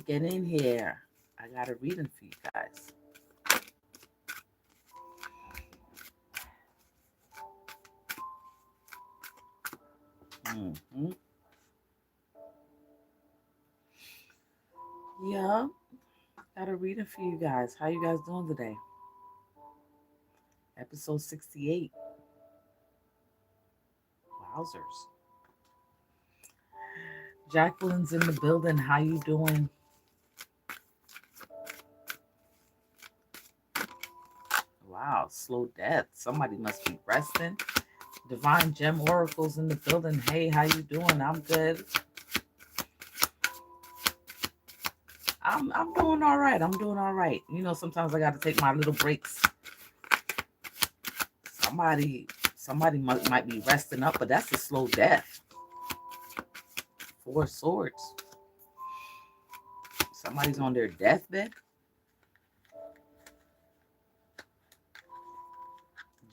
Get in here. I got a reading for you guys. Mm-hmm. Yeah, got a reading for you guys. How you guys doing today? Episode 68. Wowzers. Jacqueline's in the building. How you doing? Wow, slow death. Somebody must be resting. Divine Gem Oracles in the building. Hey, how you doing? I'm good. I'm doing all right. I'm doing all right. You know, sometimes I got to take my little breaks. Somebody might be resting up, but that's a slow death. 4 swords. Somebody's on their deathbed.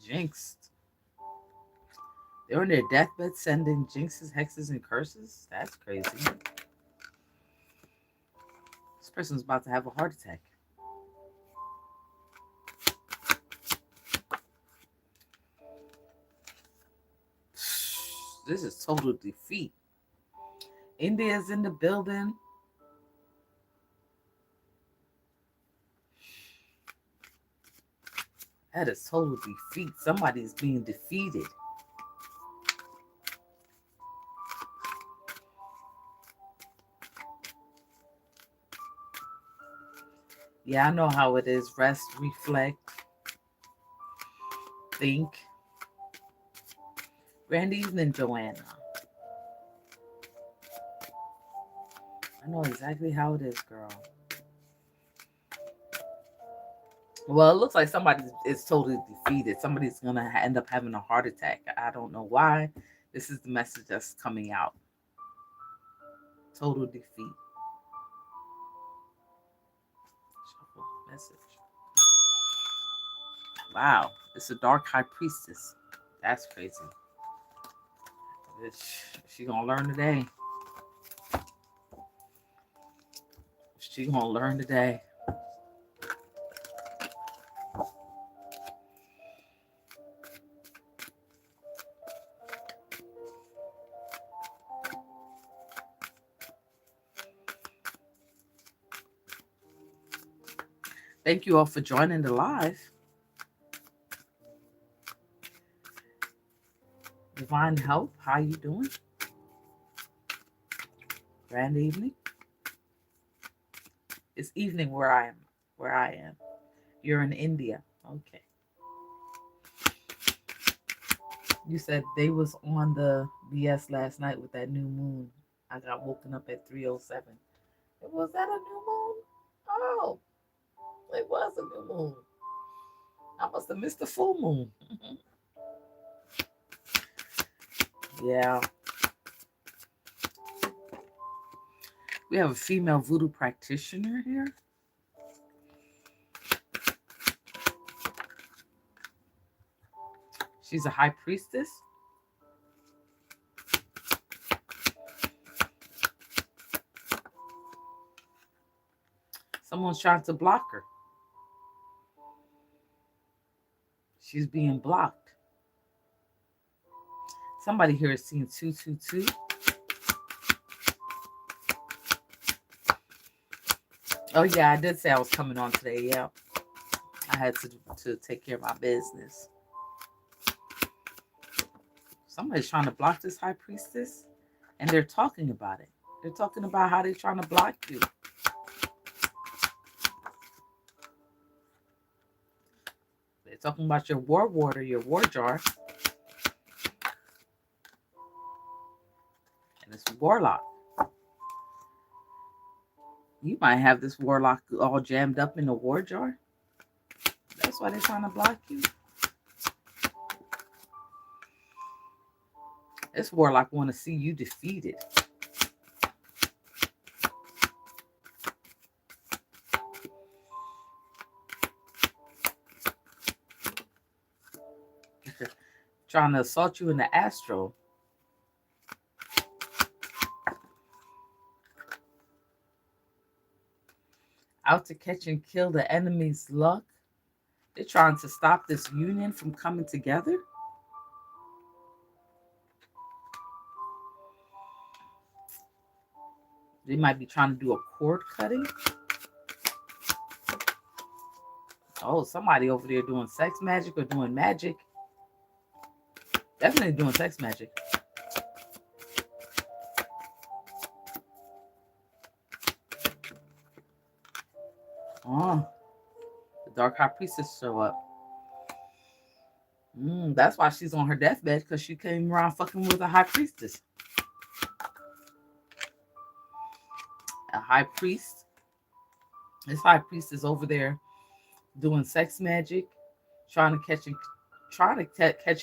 Jinxed. They're on their deathbed sending jinxes, hexes, and curses. That's crazy. This person's about to have a heart attack. This is total defeat. India's in the building. That is total defeat. Somebody's being defeated. Yeah, I know how it is. Rest, reflect, think. Grand evening, Joanna. I know exactly how it is, girl. Well, it looks like somebody is totally defeated. Somebody's going to end up having a heart attack. I don't know why. This is the message that's coming out. Total defeat. Shuffle message. Wow. It's a dark high priestess. That's crazy. She going to learn today. She going to learn today. Thank you all for joining the live. Divine Help, how you doing? Grand evening. It's evening where I am. You're in India. Okay. You said they was on the BS last night with that new moon. I got woken up at 3:07. Was that a new moon? Oh, it was a new moon. I must have missed the full moon. Yeah. We have a female voodoo practitioner here. She's a high priestess. Someone's trying to block her. She's being blocked. Somebody here is seeing 222. Oh yeah, I did say I was coming on today. Yeah, I had to take care of my business. Somebody's trying to block this high priestess, and they're talking about it. They're talking about how they're trying to block you. They're talking about your war water, your war jar. And it's warlock. You might have this warlock all jammed up in a war jar. That's why they're trying to block you. This warlock want to see you defeated. Trying to assault you in the astral. Out to catch and kill the enemy's luck. They're trying to stop this union from coming together. They might be trying to do a cord cutting. Oh, somebody over there doing sex magic or doing magic. Definitely doing sex magic. Oh, the dark high priestess show up. That's why she's on her deathbed, because she came around fucking with a high priestess. A high priest. This high priest is over there doing sex magic, trying to catch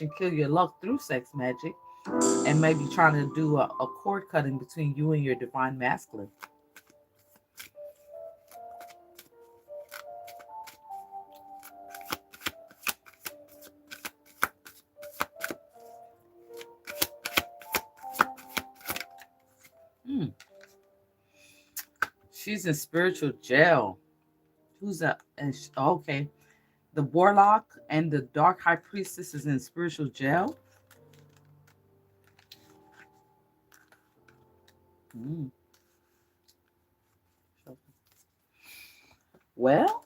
and kill your luck through sex magic, and maybe trying to do a cord cutting between you and your divine masculine. She's in spiritual jail. Who's that? Okay. The warlock and the dark high priestess is in spiritual jail. Well,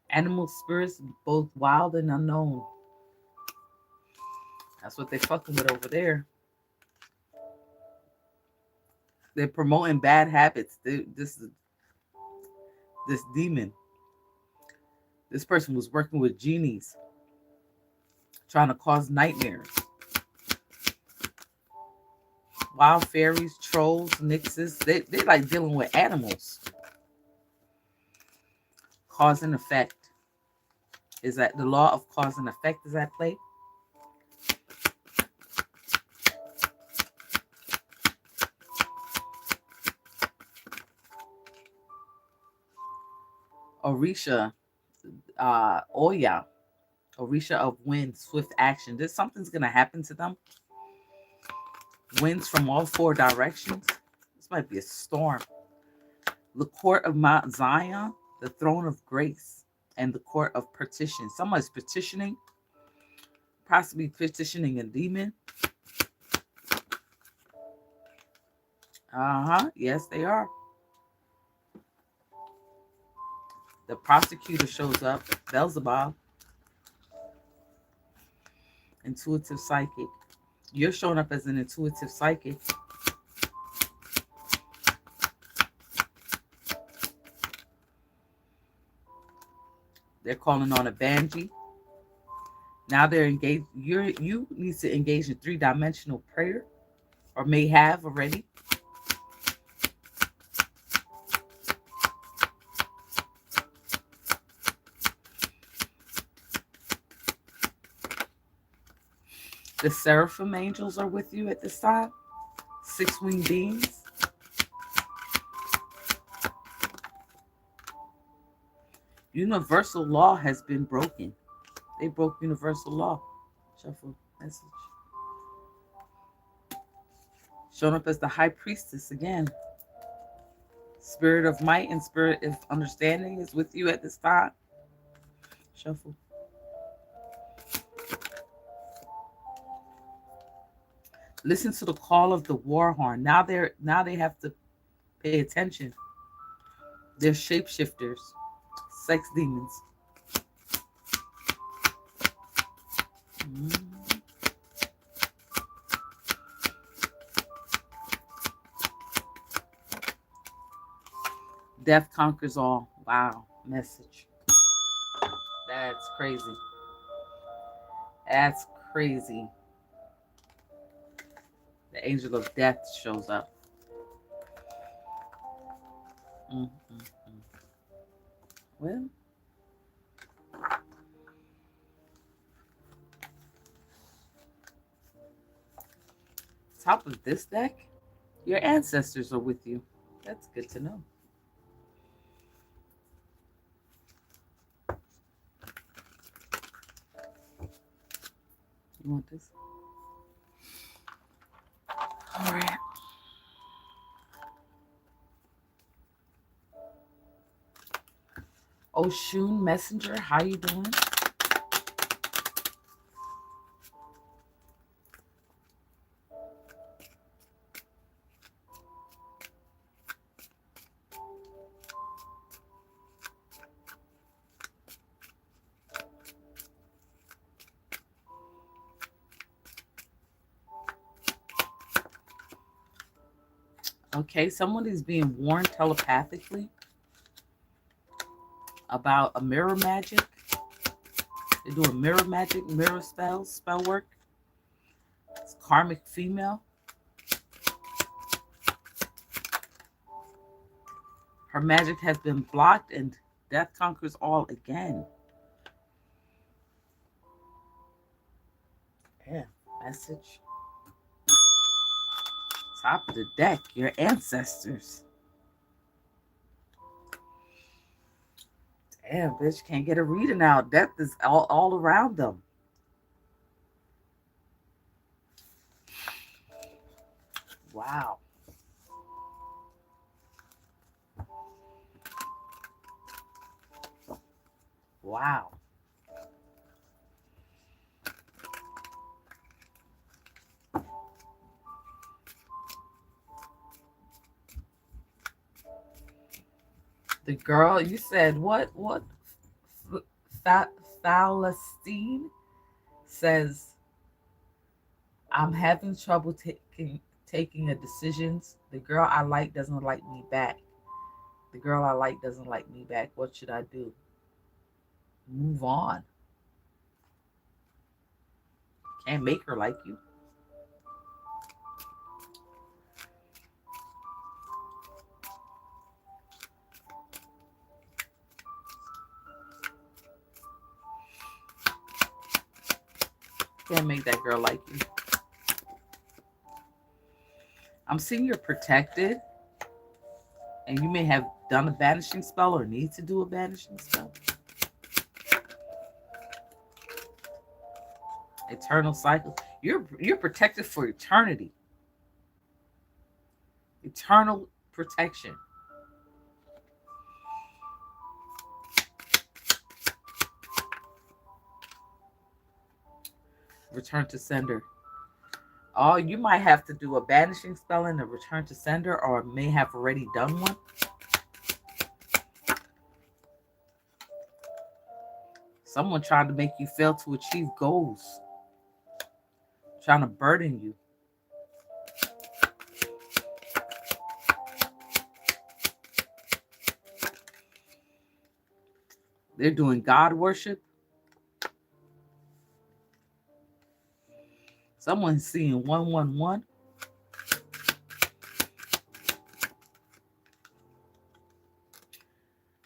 animal spirits, both wild and unknown. That's what they're fucking with over there. They're promoting bad habits. This demon, this person was working with genies, trying to cause nightmares. Wild fairies, trolls, nixes, they like dealing with animals. Cause and effect. Is that the law of cause and effect is at play? Orisha, Oya, Orisha of wind, swift action. Something's gonna happen to them. Winds from all four directions. This might be a storm. The court of Mount Zion, the throne of grace, and the court of petition. Someone's petitioning, possibly petitioning a demon. Yes, they are. The prosecutor shows up, Beelzebub. Intuitive psychic. You're showing up as an intuitive psychic. They're calling on a Banshee. Now they're engaged. You need to engage in 3-dimensional prayer, or may have already. The seraphim angels are with you at this time. 6-winged beings. Universal law has been broken. They broke universal law. Shuffle message. Showing up as the high priestess again. Spirit of might and spirit of understanding is with you at this time. Shuffle. Listen to the call of the war horn. Now they have to pay attention. They're shapeshifters, sex demons. Death conquers all. Wow, message. That's crazy. That's crazy. The angel of death shows up. Well, top of this deck, your ancestors are with you. That's good to know. You want this? All right. Oshun Messenger, how you doing? Okay, someone is being warned telepathically about a mirror magic. They're doing mirror magic, mirror spells, spell work. It's karmic female. Her magic has been blocked and death conquers all again. Yeah, message. Top of the deck, your ancestors. Damn, bitch, can't get a reading out. Death is all around them. Wow. Wow. The girl, you said what? Falastine says, I'm having trouble taking a decisions. The girl I like doesn't like me back. The girl I like doesn't like me back. What should I do? Move on. Can't make her like you. Can't make that girl like you. I'm seeing you're protected, and you may have done a banishing spell or need to do a banishing spell. Eternal cycle. You're protected for eternity. Eternal protection. Return to sender. Oh, you might have to do a banishing spell and a return to sender, or may have already done one. Someone trying to make you fail to achieve goals. Trying to burden you. They're doing God worship. Someone's seeing 111.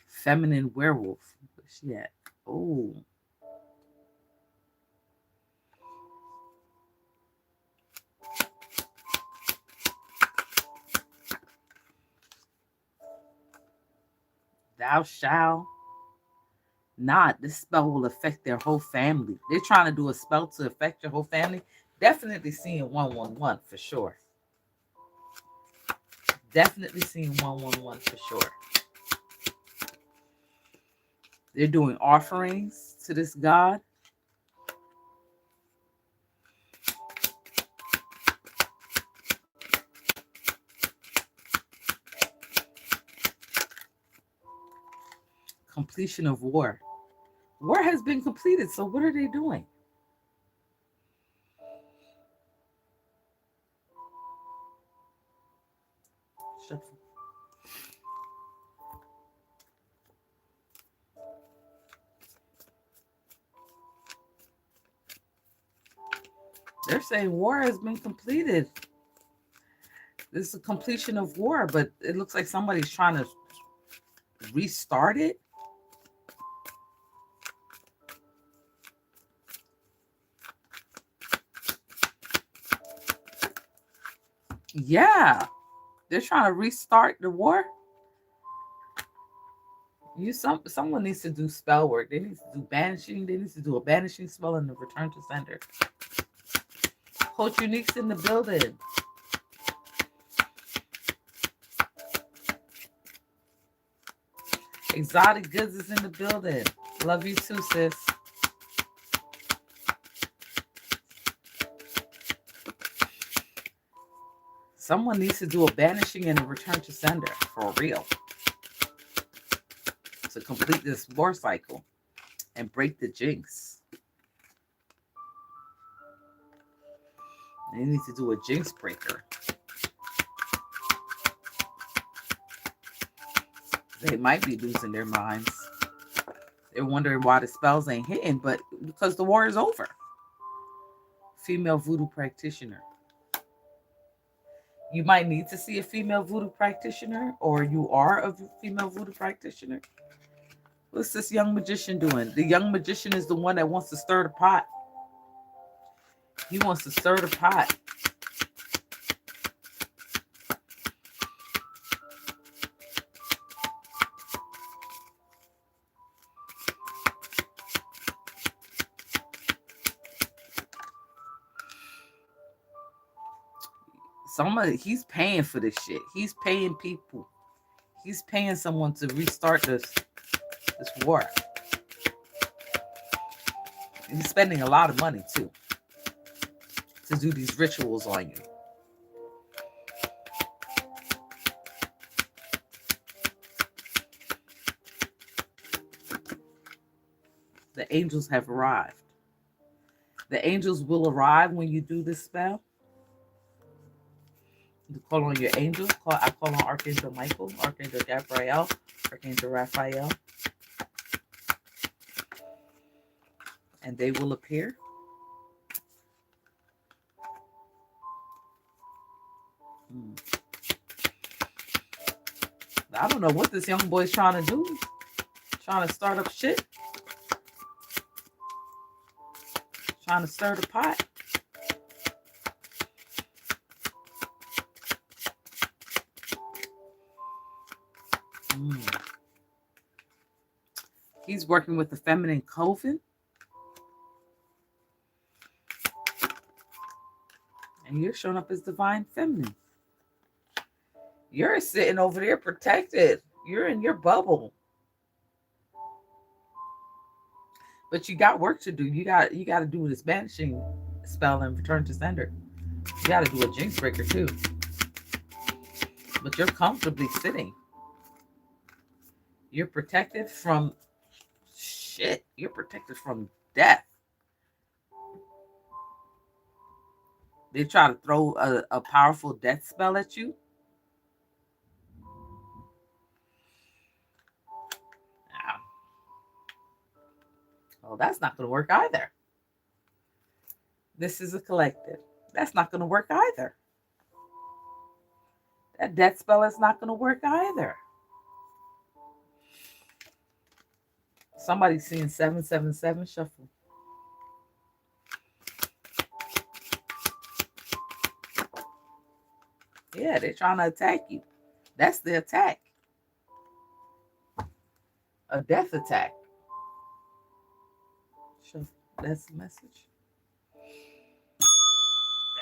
Feminine werewolf. Where's she at? Oh. Thou shalt not. This spell will affect their whole family. They're trying to do a spell to affect your whole family. Definitely seeing 111 for sure. Definitely seeing 111 for sure. They're doing offerings to this god. Completion of war. War has been completed, so what are they doing? Shuffle. They're saying war has been completed. This is a completion of war, but it looks like somebody's trying to restart it. Yeah, they're trying to restart the war. Someone needs to do spell work. They need to do banishing. They need to do a banishing spell and a return to sender. Coach Unique's in the building. Exotic Goods is in the building. Love you too, sis. Someone needs to do a banishing and a return to sender for real to complete this war cycle and break the jinx. They need to do a jinx breaker. They might be losing their minds. They're wondering why the spells ain't hitting, but because the war is over. Female voodoo practitioner. You might need to see a female voodoo practitioner, or you are a female voodoo practitioner. What's this young magician doing? The young magician is the one that wants to stir the pot. He wants to stir the pot. He's paying for this shit. He's paying people. He's paying someone to restart this war. And he's spending a lot of money too to do these rituals on you. The angels have arrived. The angels will arrive when you do this spell. You call on your angels. I call on Archangel Michael, Archangel Gabriel, Archangel Raphael. And they will appear. I don't know what this young boy's trying to do. Trying to start up shit. Trying to stir the pot. He's working with the feminine coven. And you're showing up as divine feminine. You're sitting over there protected. You're in your bubble. But you got work to do. You got to do this banishing spell and return to sender. You got to do a jinx breaker too. But you're comfortably sitting. You're protected from shit. You're protected from death. They try to throw a powerful death spell at you. Well, that's not going to work either. This is a collective. That's not going to work either. That death spell is not going to work either. Somebody's seeing 777 shuffle. Yeah, they're trying to attack you. That's the attack. A death attack. Shuffle. That's the message.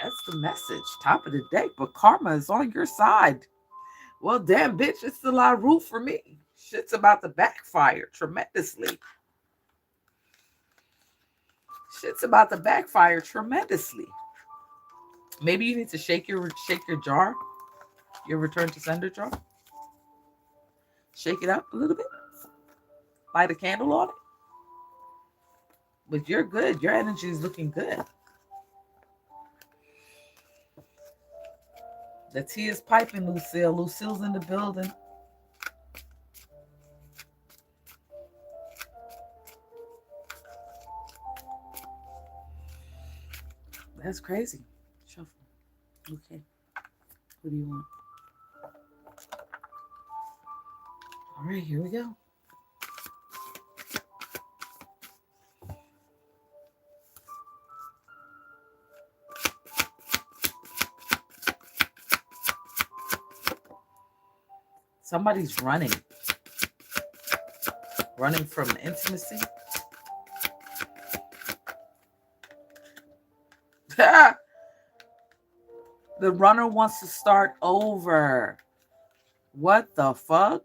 That's the message. Top of the deck, but karma is on your side. Well, damn, bitch, it's still a root for me. Shit's about to backfire tremendously. Shit's about to backfire tremendously. Maybe you need to shake your jar, your return to sender jar. Shake it up a little bit. Light a candle on it. But you're good. Your energy is looking good. The tea is piping, Lucille. Lucille's in the building. That's crazy. Shuffle. Okay. What do you want? All right, here we go. Somebody's running. Running from intimacy. The runner wants to start over. What the fuck?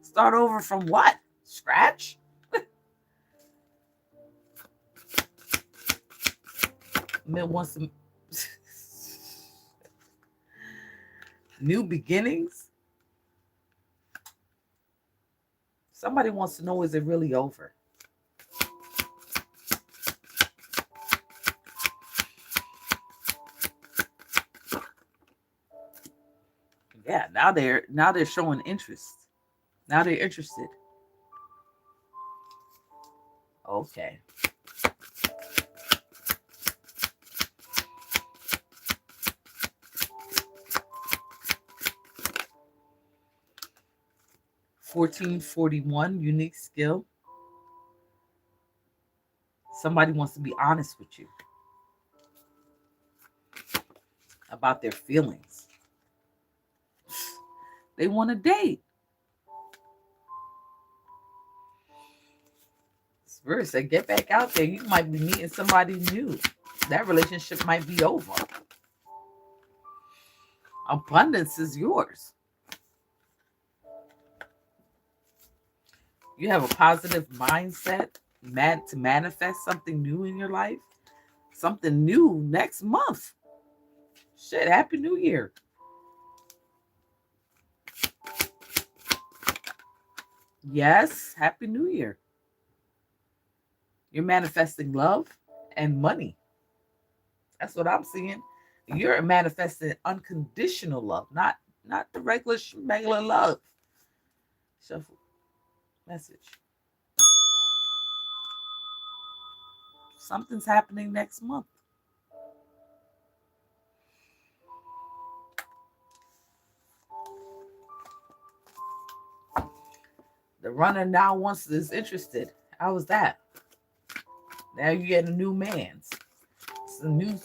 Start over from what? Scratch? Man wants to new beginnings. Somebody wants to know, is it really over? Yeah, now they're showing interest. Now they're interested. Okay. $14.41 unique skill. Somebody wants to be honest with you about their feelings. They want to date. Spirit said, get back out there. You might be meeting somebody new. That relationship might be over. Abundance is yours. You have a positive mindset to manifest something new in your life. Something new next month. Shit, Happy New Year. Yes, Happy New Year. You're manifesting love and money. That's what I'm seeing. You're manifesting unconditional love, not the regular love. Shuffle message. Something's happening next month. The runner now is interested. How was that? Now you get a new man's. It's the new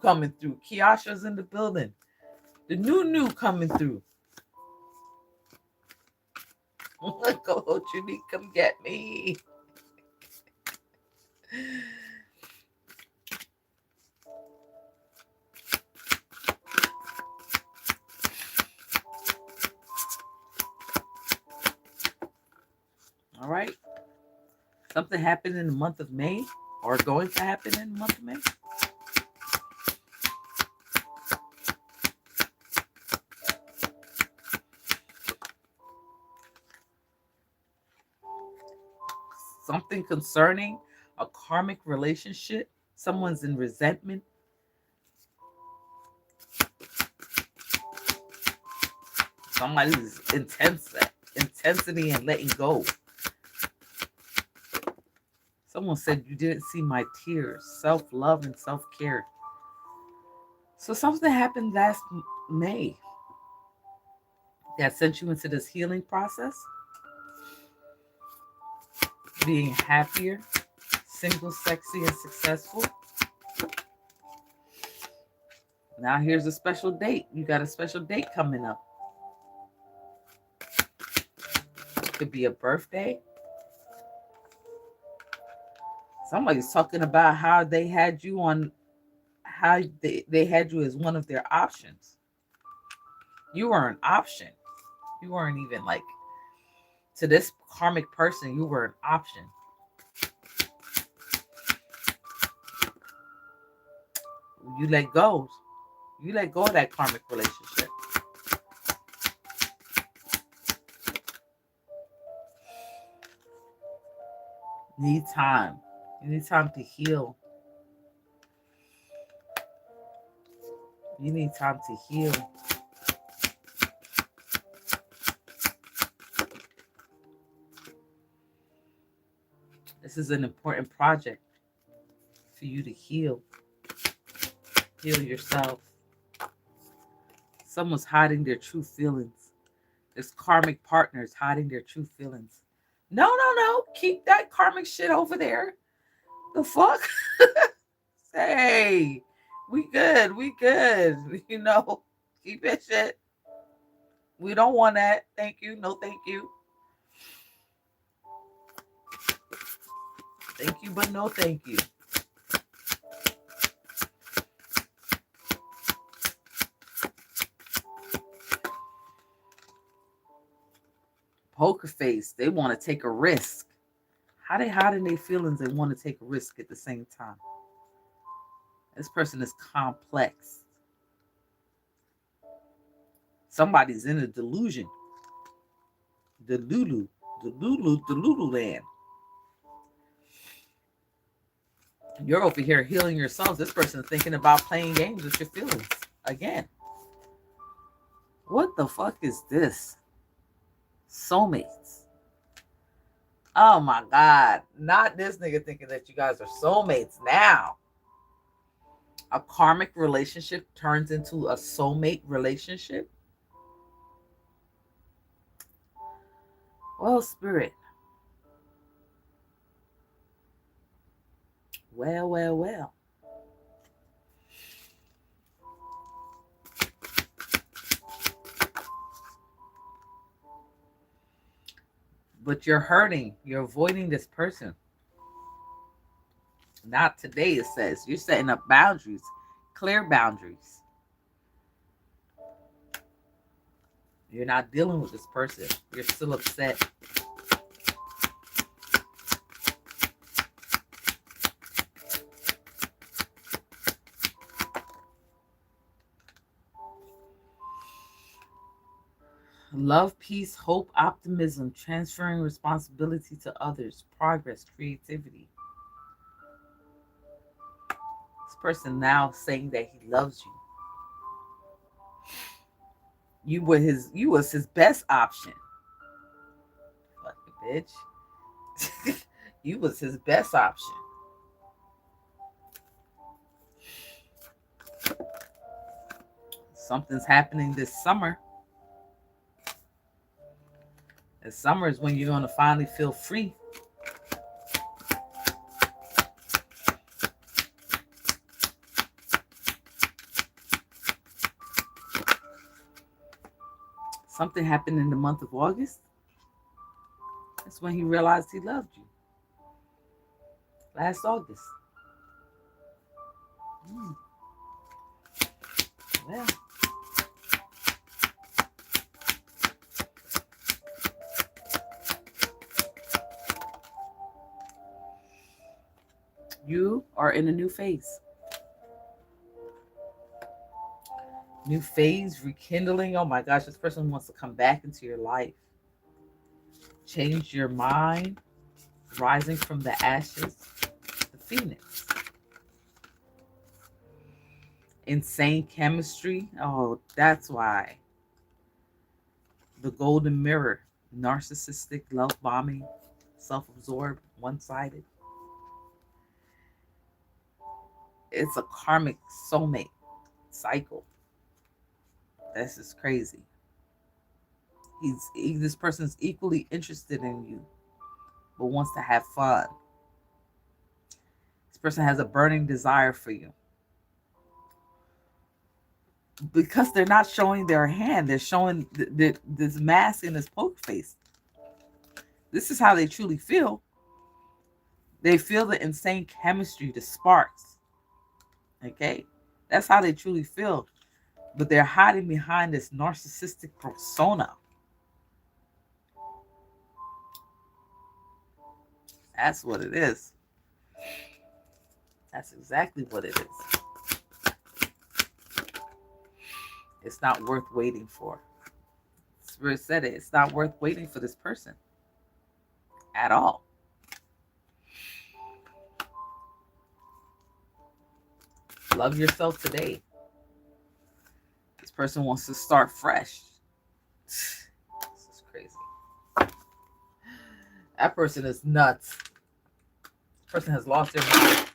coming through. Kiasha's in the building. The new coming through. Coach, you need to come get me. All right. Something happened in the month of May, or going to happen in the month of May. Something concerning a karmic relationship. Someone's in resentment. Somebody's intensity and letting go. Someone said you didn't see my tears. Self-love and self-care. So something happened last May that sent you into this healing process. Being happier, single, sexy, and successful. Now here's a special date. You got a special date coming up. It could be a birthday. Somebody's talking about how they had you on, how they had you as one of their options. You were an option. You weren't even like, to this karmic person, you were an option. You let go. You let go of that karmic relationship. Need time. You need time to heal. You need time to heal. This is an important project for you to heal. Heal yourself. Someone's hiding their true feelings. This karmic partner is hiding their true feelings. No. Keep that karmic shit over there. The fuck? Hey, we good. You know, keep that shit. We don't want that. Thank you. No, thank you. Thank you, but no thank you. Poker face, they want to take a risk. How they hiding their feelings and want to take a risk at the same time? This person is complex. Somebody's in a delusion. Delulu land. You're over here healing yourselves. This person's thinking about playing games with your feelings again. What the fuck is this? Soulmates. Oh my God. Not this nigga thinking that you guys are soulmates now. A karmic relationship turns into a soulmate relationship. Well, Spirit. Well. But you're hurting. You're avoiding this person. Not today, it says. You're setting up boundaries. Clear boundaries. You're not dealing with this person. You're still upset. Love, peace, hope, optimism, transferring responsibility to others, progress, creativity. This person now saying that he loves you. You was his best option. Fucking bitch. You was his best option. Something's happening this summer. This summer is when you're going to finally feel free. Something happened in the month of August. That's when he realized he loved you. Last August. Well. You are in a new phase. New phase, rekindling. Oh my gosh, this person wants to come back into your life. Change your mind. Rising from the ashes. The phoenix. Insane chemistry. Oh, that's why. The golden mirror. Narcissistic, love bombing, self-absorbed, one-sided. It's a karmic soulmate cycle. This is crazy. This person's equally interested in you, but wants to have fun. This person has a burning desire for you. Because they're not showing their hand, they're showing this mask in this poker face. This is how they truly feel. They feel the insane chemistry, the sparks. Okay, that's how they truly feel, but they're hiding behind this narcissistic persona. That's what it is. That's exactly what it is. It's not worth waiting for. Spirit said it. It's not worth waiting for this person at all. Love yourself today. This person wants to start fresh. This is crazy. That person is nuts. This person has lost their mind.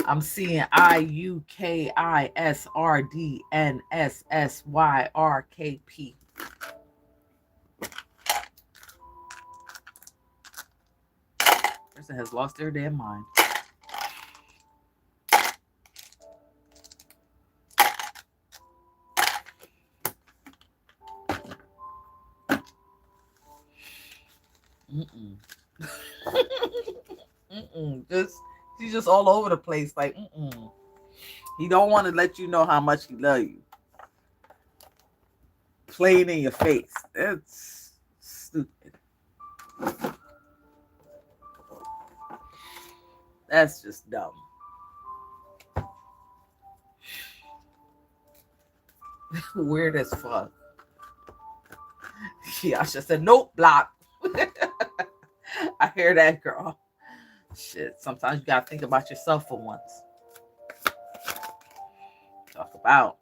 I'm seeing IUKISRDNSSYRKP. Person has lost their damn mind. He's just all over the place. Like, he don't want to let you know how much he love you. plain in your face. It's stupid. That's just dumb. Weird as fuck. Yeah, I should said nope, block. I hear that, girl. Shit, sometimes you gotta think about yourself for once. Talk about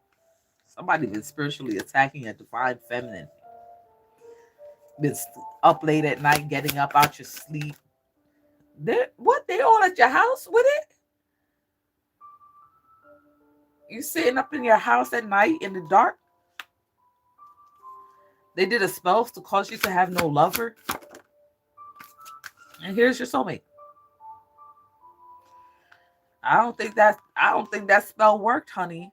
somebody been spiritually attacking a divine feminine. Been up late at night, getting up out your sleep. What, they all at your house with it? You sitting up in your house at night in the dark? They did a spell to cause you to have no lover. And here's your soulmate. I don't think that spell worked, honey.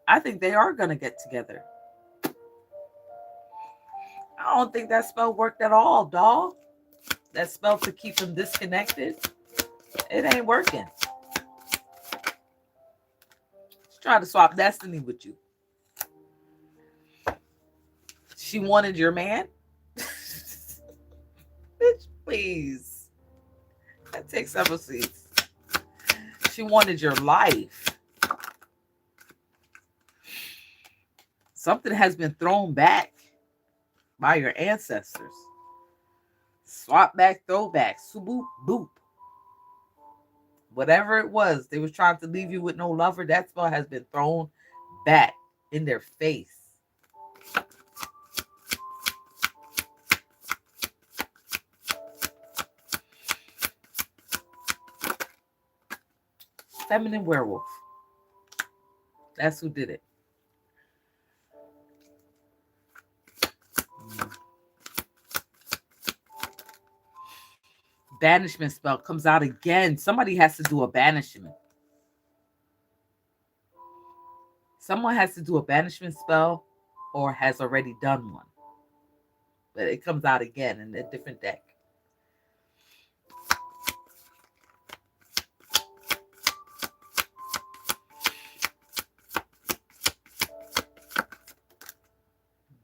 I think they are gonna get together. I don't think that spell worked at all, dog. That spell to keep them disconnected, it ain't working. She's trying to swap destiny with you. She wanted your man. Bitch, please. That takes several seats. She wanted your life. Something has been thrown back by your ancestors. Swap back, throwback, boop, boop. Whatever it was, they was trying to leave you with no lover. That spell has been thrown back in their face. Feminine werewolf. That's who did it. Banishment spell comes out again. Somebody has to do a banishment. Someone has to do a banishment spell or has already done one. But it comes out again in a different deck.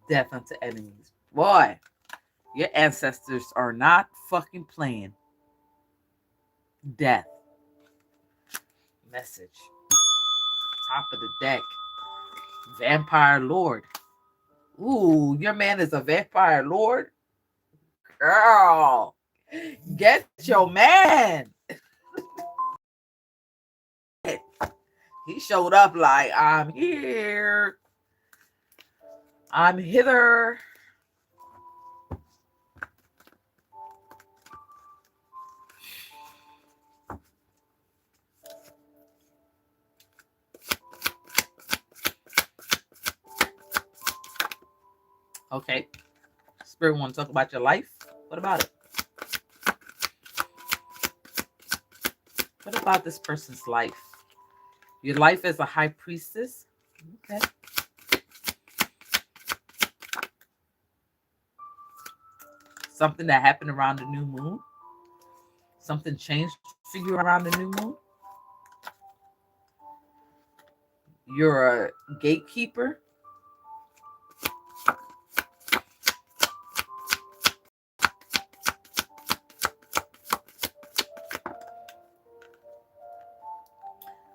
Death unto enemies. Boy, your ancestors are not fucking playing. Death. Message. Top of the deck. Vampire Lord. Ooh, your man is a vampire lord? Girl, get your man. He showed up like, I'm here. I'm hither. Okay. Spirit want to talk about your life? What about it? What about this person's life? Your life as a high priestess? Okay. Something that happened around the new moon? Something changed for you around the new moon? You're a gatekeeper?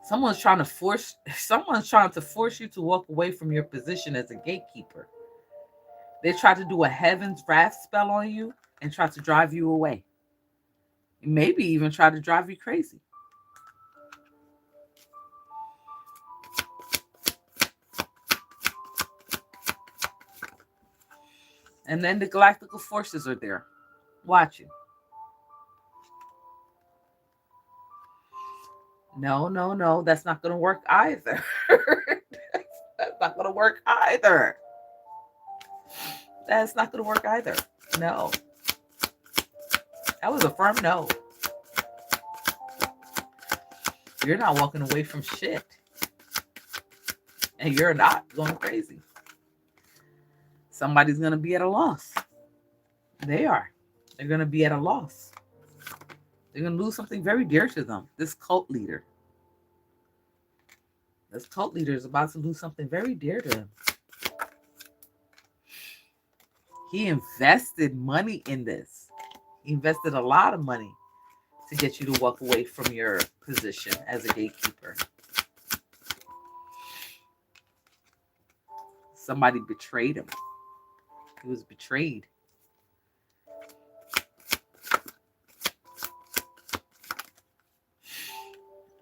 Someone's trying to force you to walk away from your position as a gatekeeper. They try to do a heaven's wrath spell on you and try to drive you away. Maybe even try to drive you crazy. And then the galactical forces are there watching. No. That's not going to work either. That's not going to work either. That's not going to work either. No. That was a firm no. You're not walking away from shit. And you're not going crazy. Somebody's going to be at a loss. They are. They're going to be at a loss. They're going to lose something very dear to them. This cult leader. This cult leader is about to lose something very dear to him. He invested money in this. He invested a lot of money to get you to walk away from your position as a gatekeeper. Somebody betrayed him. He was betrayed.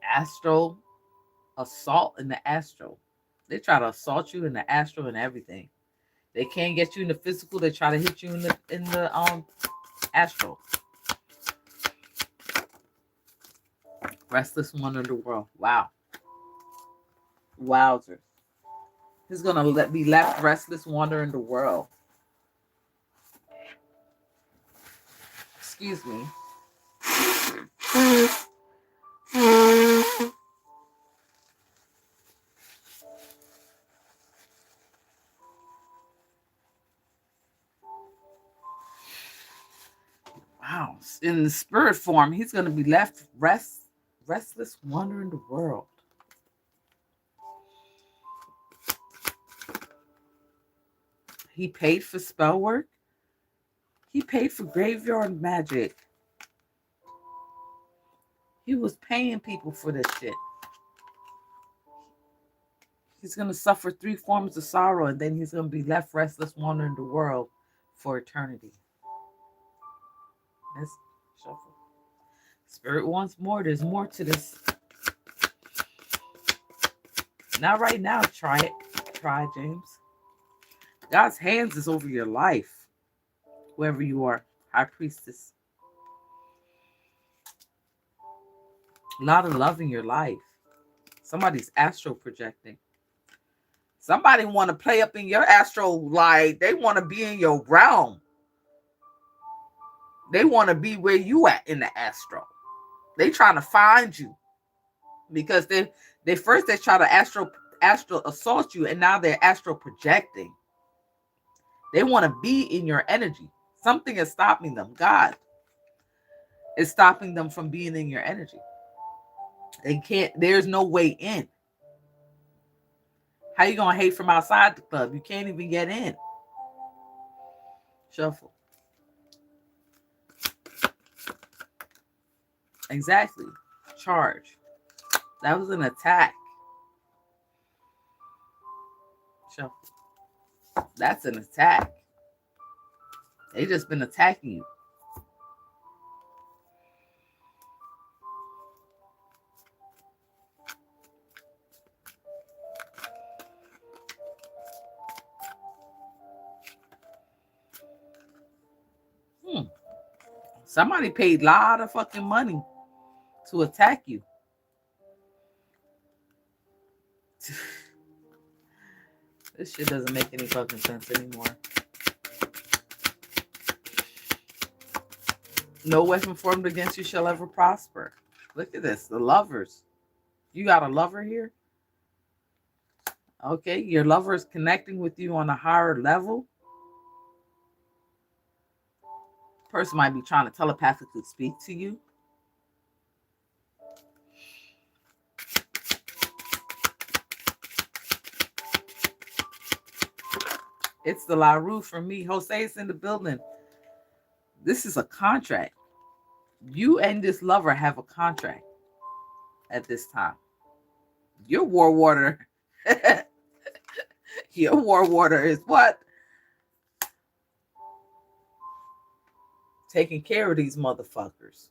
Astral assault in the astral. They try to assault you in the astral and everything. They can't get you in the physical. They try to hit you in the astral. Restless one in the world. Wow. Wowzers. He's gonna be left restless, wandering the world. Excuse me. Wow. In the spirit form, he's gonna be left restless, wandering the world. He paid for spell work. He paid for graveyard magic. He was paying people for this shit. He's going to suffer 3 forms of sorrow, and then he's going to be left restless, wandering the world for eternity. Let's shuffle. Spirit wants more. There's more to this. Not right now. Try it. Try it, James. God's hands is over your life. Whoever you are. High priestess. A lot of love in your life. Somebody's astral projecting. Somebody want to play up in your astral light. They want to be in your realm. They want to be where you at in the astral. They trying to find you. Because they first try to astral assault you, and now they're astral projecting. They want to be in your energy. Something is stopping them. God is stopping them from being in your energy. They can't, there's no way in. How you gonna hate from outside the club? You can't even get in. Shuffle. Exactly. Charge. That was an attack. Shuffle. That's an attack. They just been attacking you. Somebody paid a lot of fucking money to attack you. This shit doesn't make any fucking sense anymore. No weapon formed against you shall ever prosper. Look at this. The lovers. You got a lover here? Okay. Your lover is connecting with you on a higher level. Person might be trying to telepathically speak to you. It's the La Rue for me. Jose is in the building. This is a contract. You and this lover have a contract at this time. Your war water. Your war water is what? Taking care of these motherfuckers.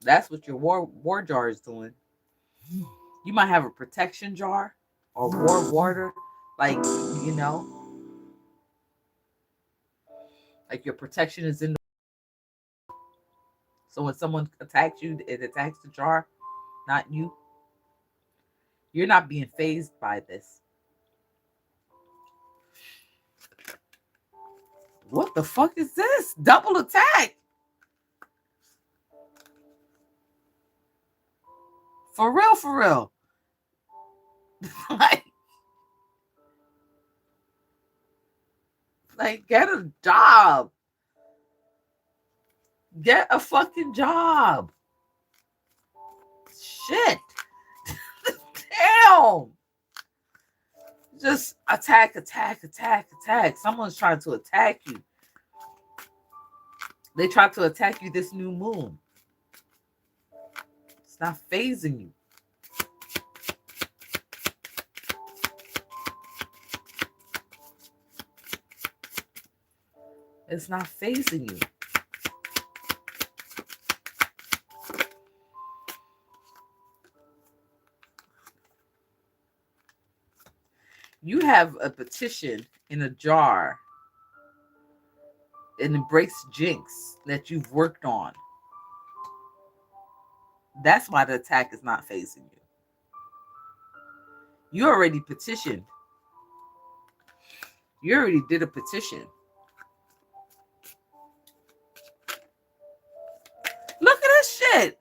That's what your war jar is doing. You might have a protection jar or war water. Like, you know. Like your protection is in the. So when someone attacks you, it attacks the jar, not you. You're not being fazed by this. What the fuck is this? Double attack. For real, for real. like, get a job. Get a fucking job. Shit. Damn. Just attack. Someone's trying to attack you. They tried to attack you this new moon. It's not phasing you. It's not phasing you. You have a petition in a jar and embrace jinx that you've worked on. That's why the attack is not facing you. You already petitioned. You already did a petition. Look at this shit.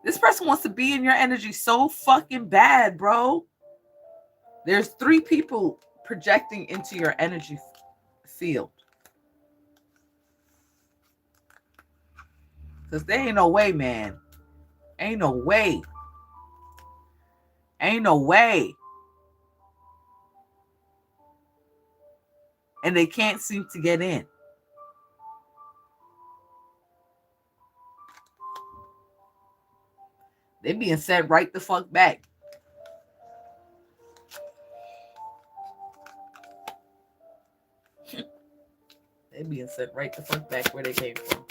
This person wants to be in your energy so fucking bad, bro. There's 3 people projecting into your energy field. Because there ain't no way, man. Ain't no way. Ain't no way. And they can't seem to get in. They being sent right the fuck back. They being sent right the fuck back where they came from.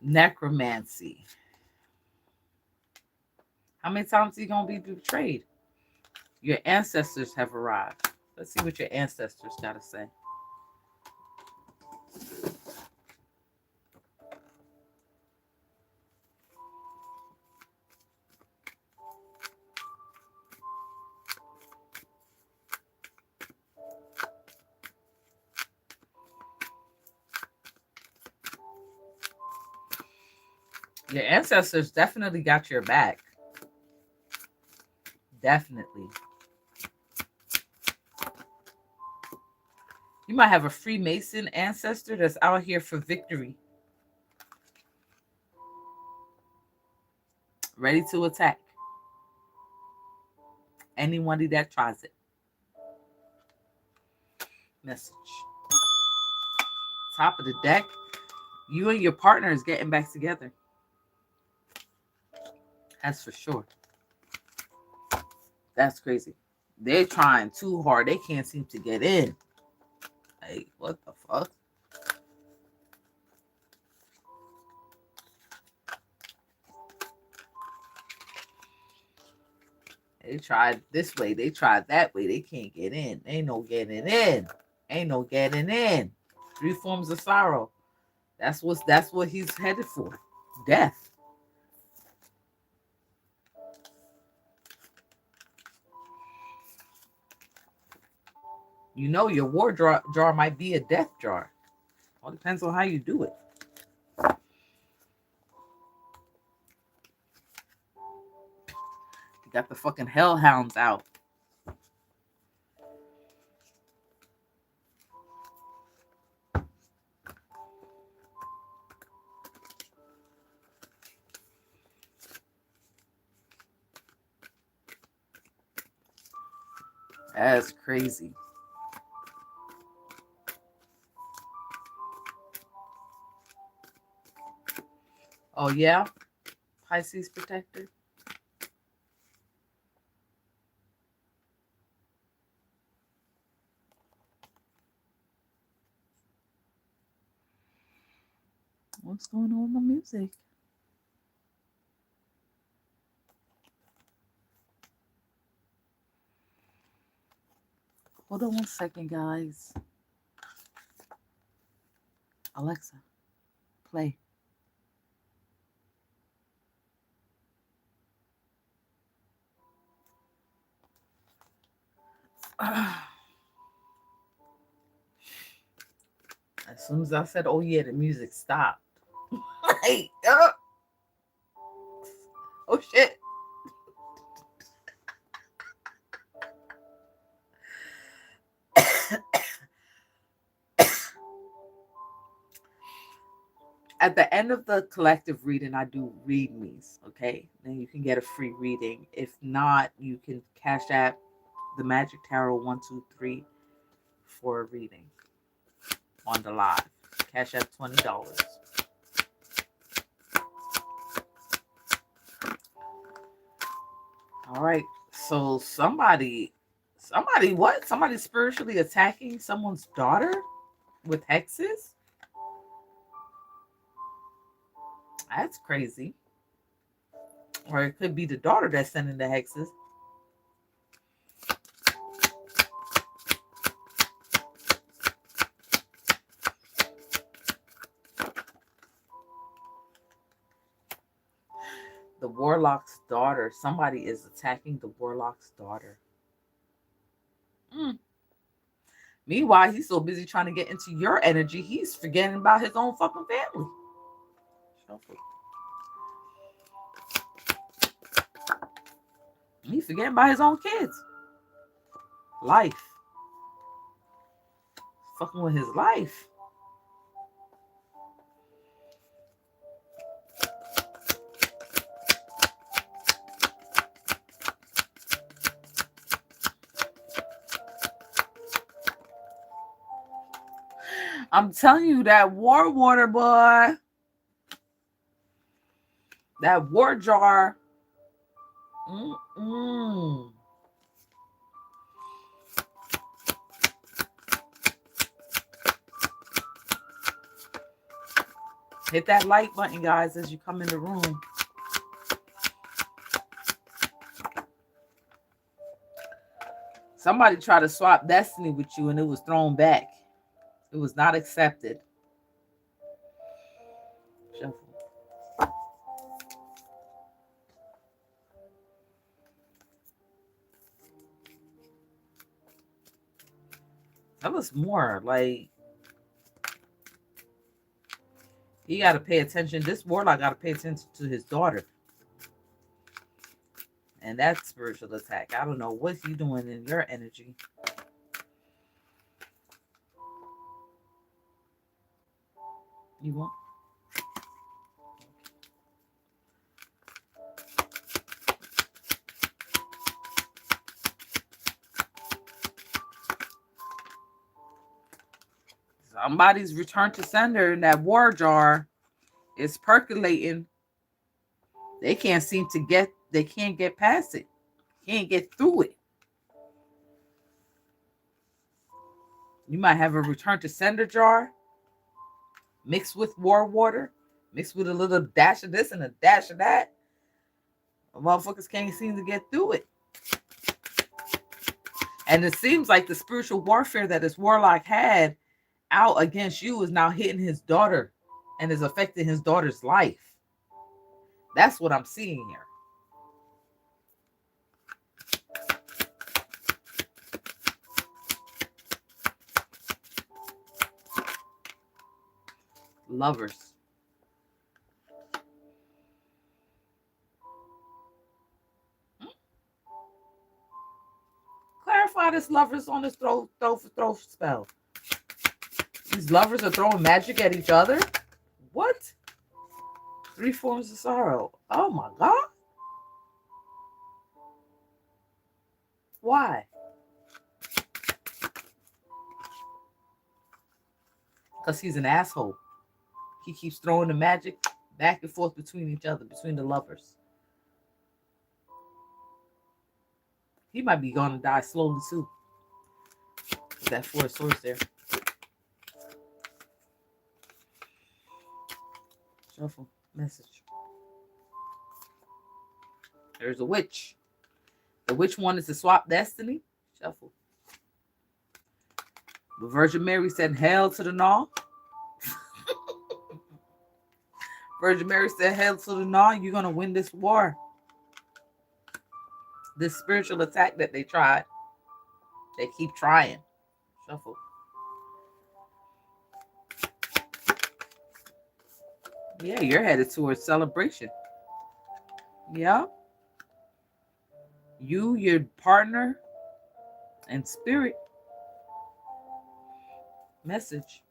Necromancy. How many times are you going to be betrayed? Your ancestors have arrived. Let's see what your ancestors got to say. Your ancestors definitely got your back. Definitely. You might have a Freemason ancestor that's out here for victory. Ready to attack anybody that tries it. Message. Top of the deck. You and your partner is getting back together. That's for sure. That's crazy. They're trying too hard. They can't seem to get in. Like, what the fuck? They tried this way. They tried that way. They can't get in. Ain't no getting in. Ain't no getting in. 3 forms of sorrow. That's what he's headed for. Death. You know your war jar might be a death jar. All depends on how you do it. You got the fucking hellhounds out. That's crazy. Oh, yeah? Pisces protector? What's going on with my music? Hold on one second, guys. Alexa, play. As soon as I said, oh yeah, the music stopped. Like, oh shit. At the end of the collective reading, I do read me's. Okay, then you can get a free reading. If not, you can Cash App the Magic Tarot 123 for a reading on the live. Cash App $20. All right. So somebody spiritually attacking someone's daughter with hexes? That's crazy. Or it could be the daughter that's sending the hexes. The warlock's daughter. Somebody is attacking the warlock's daughter. Meanwhile, he's so busy trying to get into your energy, he's forgetting about his own fucking family. He's forgetting about his own kids. Life. Fucking with his life. I'm telling you, that war water, boy. That war jar. Hit that like button, guys, as you come in the room. Somebody tried to swap destiny with you and it was thrown back. It was not accepted. Shuffle. That was more like he got to pay attention. This warlock got to pay attention to his daughter. And that spiritual attack. I don't know what he's doing in your energy. You want? Somebody's return to sender in that war jar is percolating. They can't get past it. Can't get through it. You might have a return to sender jar mixed with war water, mixed with a little dash of this and a dash of that. Motherfuckers can't seem to get through it. And it seems like the spiritual warfare that this warlock had out against you is now hitting his daughter and is affecting his daughter's life. That's what I'm seeing here. Lovers. Clarify this lovers on this throw spell. These lovers are throwing magic at each other? What? 3 forms of sorrow. Oh my God. Why? Because he's an asshole. He keeps throwing the magic back and forth between each other, between the lovers. He might be going to die slowly too. That 4 of swords there. Shuffle. Message. There's a witch. The witch wanted to swap destiny. Shuffle. The Virgin Mary said, hell to the gnaw. Virgin Mary said, hell to the gnaw. You're going to win this war. This spiritual attack that they tried. They keep trying. Shuffle. Yeah, you're headed towards celebration. Yeah. You, your partner, and spirit. Message.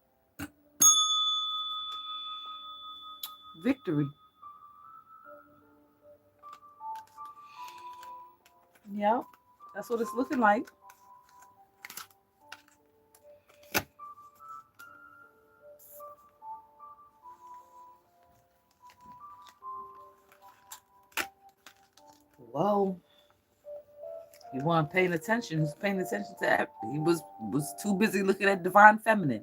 victory. Yep, that's what it's looking like. Well, he wasn't paying attention. He was paying attention to that. He was too busy looking at divine feminine.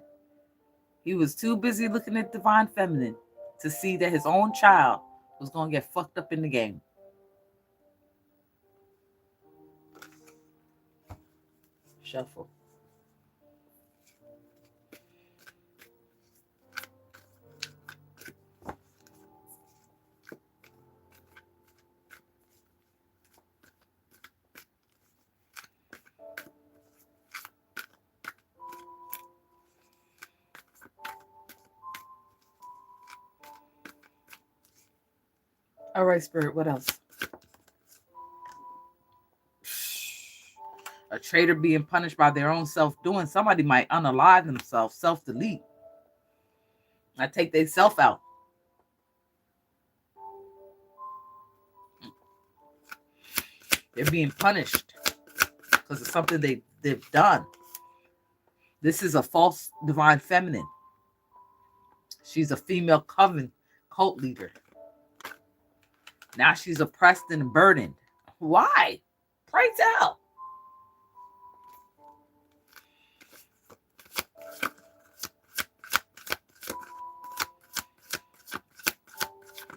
He was too busy looking at divine feminine to see that his own child was gonna get fucked up in the game. Shuffle. All right, Spirit, what else? A traitor being punished by their own self-doing. Somebody might unalive themselves, self-delete. I take their self out. They're being punished because of something they've done. This is a false divine feminine. She's a female coven cult leader. Now she's oppressed and burdened. Why? Pray tell.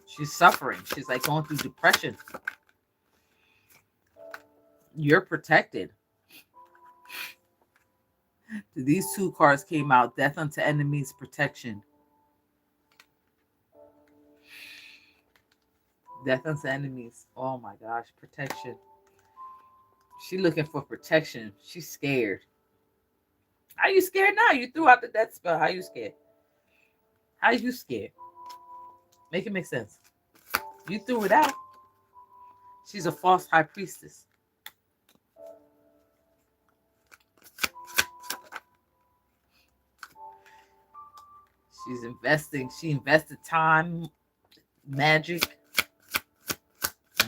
She's suffering. She's like going through depression. You're protected. These two cards came out. Death unto enemies, protection. Death unto enemies. Oh my gosh, protection. She looking for protection. She's scared. How you scared now? You threw out the death spell. How you scared? How you scared? Make it make sense. You threw it out. She's a false high priestess. She's investing. She invested time, magic,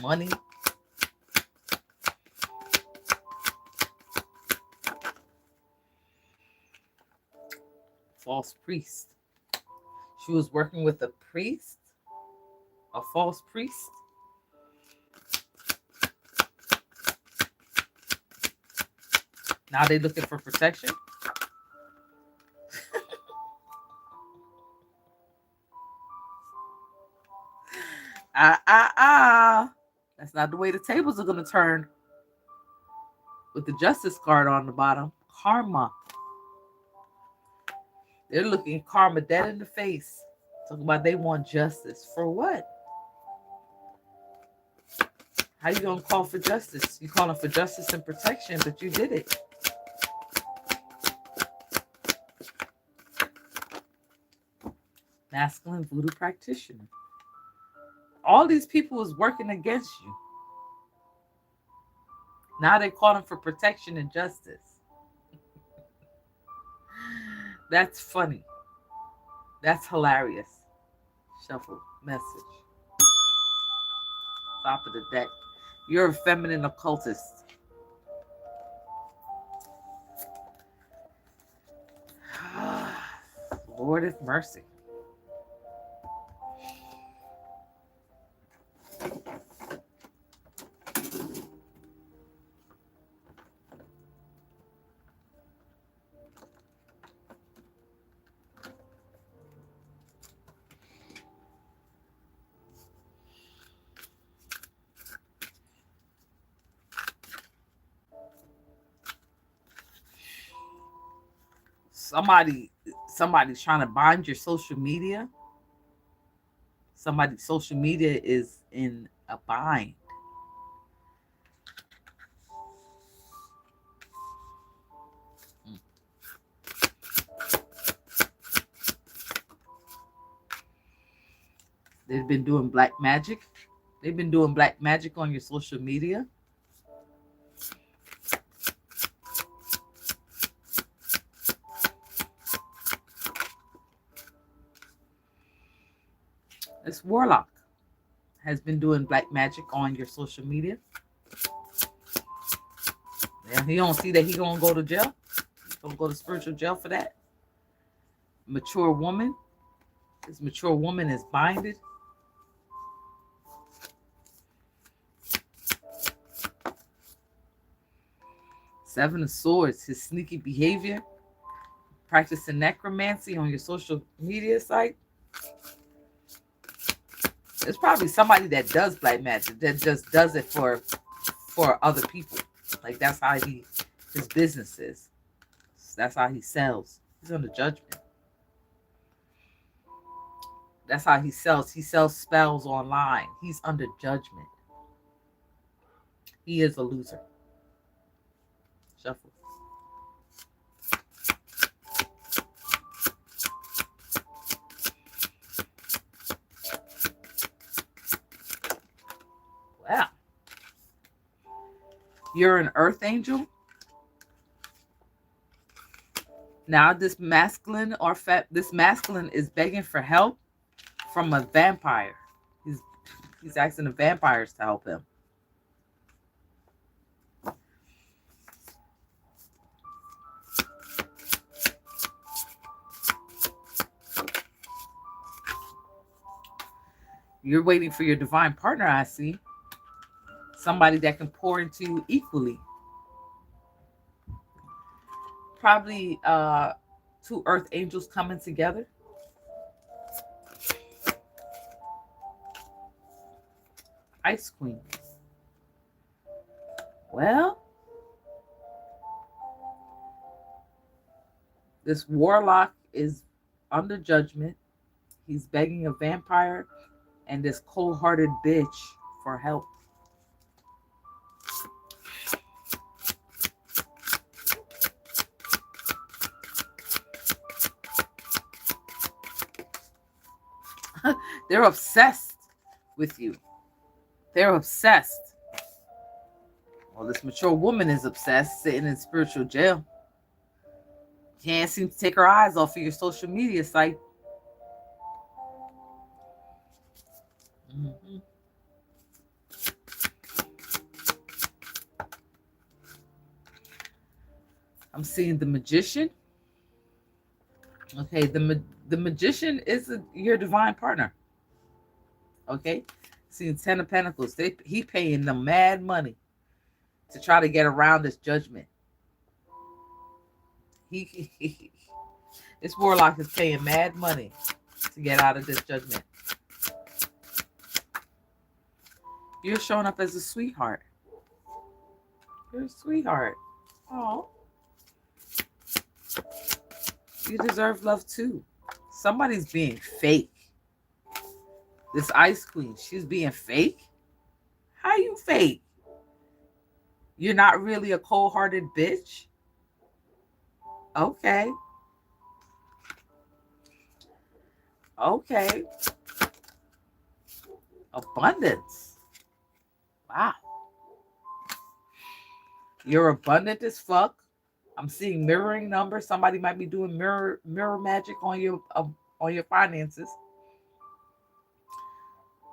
money. False priest. She was working with a priest, a false priest. Now they're looking for protection. That's not the way the tables are going to turn. With the justice card on the bottom. Karma. They're looking karma dead in the face. Talking about they want justice. For what? How you going to call for justice? You calling for justice and protection, but you did it. Masculine voodoo practitioner. All these people is working against you. Now they're calling for protection and justice. That's funny. That's hilarious. Shuffle message. Top of the deck. You're a feminine occultist. Lord have mercy. Somebody's trying to bind your social media. Somebody's social media is in a bind. They've been doing black magic. They've been doing black magic on your social media. This warlock has been doing black magic on your social media. Yeah, he don't see that he gonna go to jail. He's gonna go to spiritual jail for that. Mature woman. This mature woman is binded. Seven of Swords. His sneaky behavior. Practicing necromancy on your social media site. There's probably somebody that does black magic that just does it for other people. Like that's how his business is. That's how he sells. He's under judgment. That's how he sells. He sells spells online. He's under judgment. He is a loser. Shuffle. Wow. You're an earth angel. Now this masculine is begging for help from a vampire. He's asking the vampires to help him. You're waiting for your divine partner, I see. Somebody that can pour into you equally. Probably two earth angels coming together. Ice Queen. Well, this warlock is under judgment. He's begging a vampire and this cold-hearted bitch for help. They're obsessed with you. They're obsessed. Well, this mature woman is obsessed, sitting in spiritual jail. Can't seem to take her eyes off of your social media site. Mm-hmm. I'm seeing the magician. Okay, the magician is your divine partner. Okay, seeing 10 of Pentacles. He paying them mad money to try to get around this judgment. This warlock is paying mad money to get out of this judgment. You're showing up as a sweetheart. You're a sweetheart. Oh. You deserve love too. Somebody's being fake. This Ice Queen, she's being fake? How you fake? You're not really a cold-hearted bitch? Okay. Okay. Abundance. Wow. You're abundant as fuck. I'm seeing mirroring numbers. Somebody might be doing mirror magic on your finances.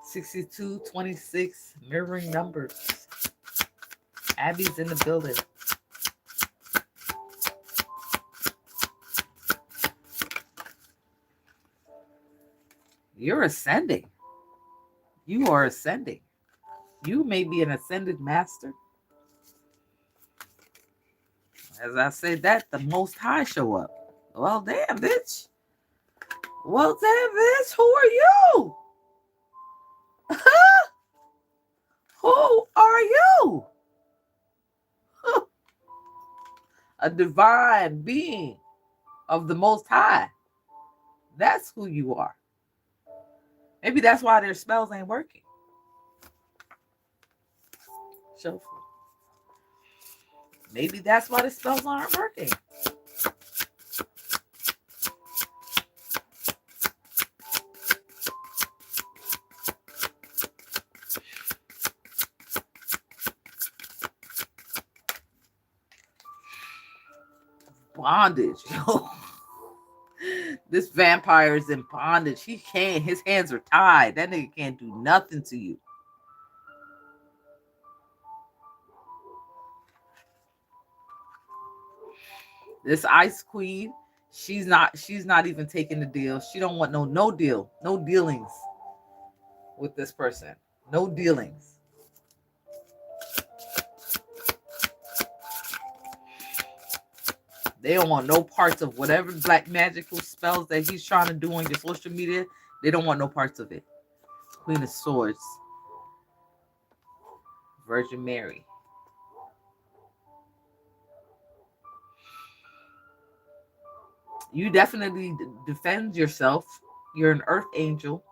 62, 26, mirroring numbers. Abby's in the building. You're ascending. You are ascending. You may be an ascended master. As I said that, the Most High show up. Well, damn, bitch. Well, damn, bitch. Who are you? Who are you? A divine being of the Most High. That's who you are. Maybe that's why their spells ain't working. Shuffle. Maybe that's why the spells aren't working. Bondage. This vampire is in bondage. He can't. His hands are tied. That nigga can't do nothing to you. This Ice Queen, she's not even taking the deal. She don't want no deal, no dealings with this person. No dealings. They don't want no parts of whatever black magical spells that he's trying to do on your social media. They don't want no parts of it. Queen of Swords. Virgin Mary. You definitely defend yourself. You're an earth angel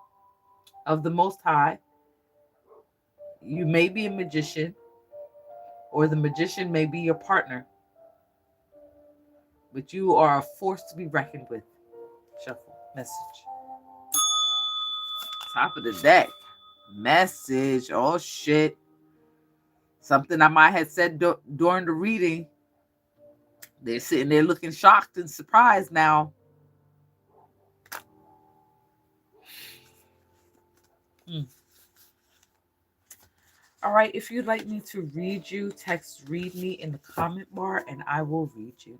of the Most High. You may be a magician, or the magician may be your partner, but you are a force to be reckoned with. Shuffle. Message. Top of the deck. Message. Oh, shit. Something I might have said during the reading. They're sitting there looking shocked and surprised now. All right, if you'd like me to read you, text read me in the comment bar and I will read you.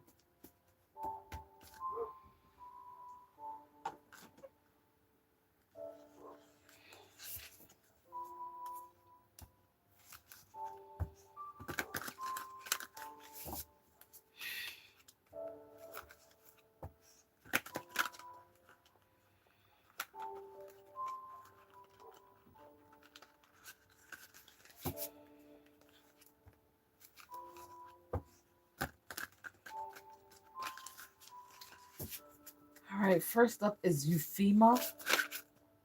All right, first up is Euphema.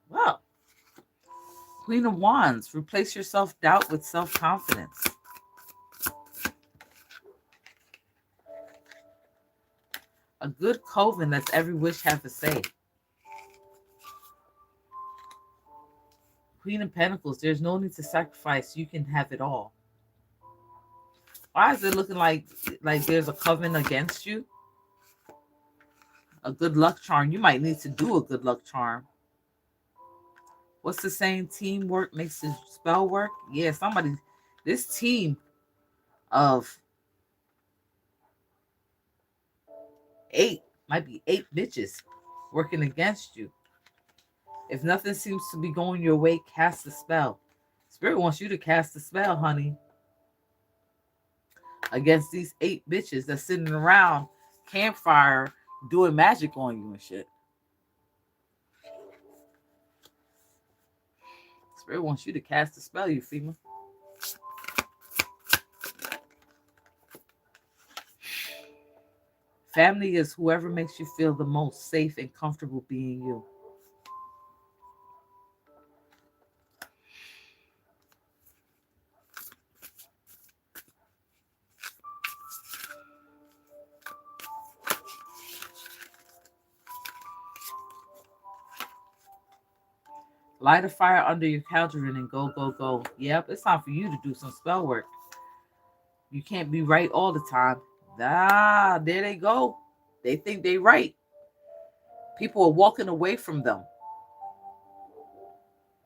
Well, Queen of Wands, replace your self-doubt with self-confidence. A good coven that's every wish have a say. Queen of Pentacles, there's no need to sacrifice. You can have it all. Why is it looking like there's a coven against you? A good luck charm. You might need to do a good luck charm. What's the saying? Teamwork makes the spell work. Yeah, this team of 8, might be 8 bitches working against you. If nothing seems to be going your way, cast a spell. Spirit wants you to cast a spell, honey. Against these 8 bitches that's sitting around campfire doing magic on you and shit. Spirit wants you to cast a spell, Euphema. Family is whoever makes you feel the most safe and comfortable being you. Light a fire under your cauldron and go, go, go. Yep, it's time for you to do some spell work. You can't be right all the time. Ah, there they go. They think they right. People are walking away from them.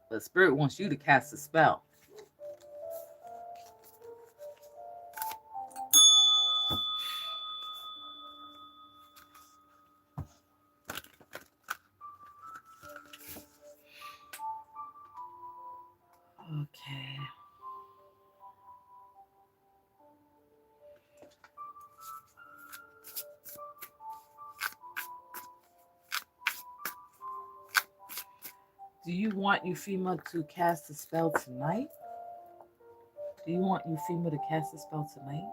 But Spirit wants you to cast a spell. Okay. Do you want Euphema to cast a spell tonight? Do you want Euphema to cast a spell tonight?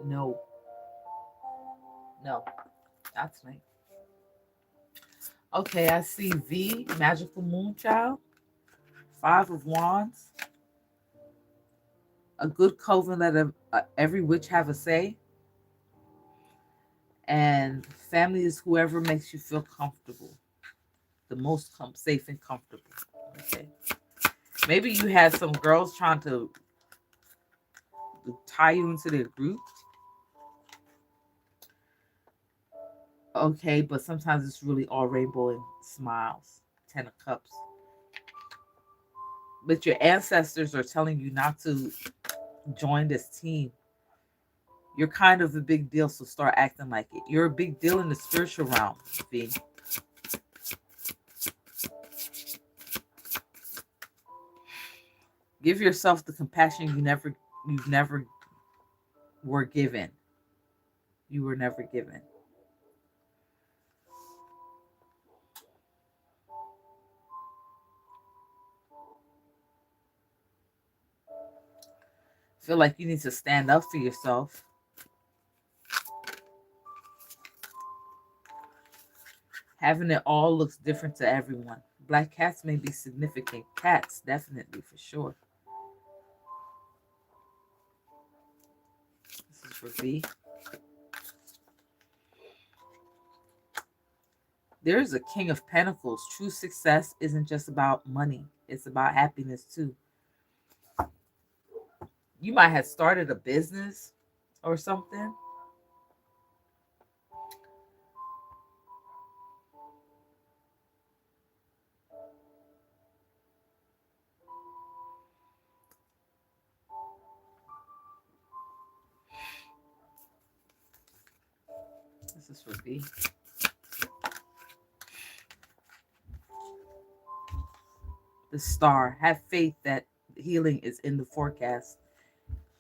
No. No, not tonight. Okay, I see V, Magical Moonchild, 5 of Wands. A good coven let every witch have a say. And family is whoever makes you feel comfortable. The most safe and comfortable. Okay. Maybe you had some girls trying to tie you into their group. Okay, but sometimes it's really all rainbow and smiles. 10 of Cups. But your ancestors are telling you not to join this team. You're kind of a big deal, so start acting like it. You're a big deal in the spiritual realm, V. Give yourself the compassion you've never were given. You were never given. Feel like you need to stand up for yourself. Having it all looks different to everyone. Black cats may be significant. Cats, definitely, for sure. This is for V. There's a King of Pentacles. True success isn't just about money, it's about happiness too. You might have started a business or something. This is for V. The Star. Have faith that healing is in the forecast.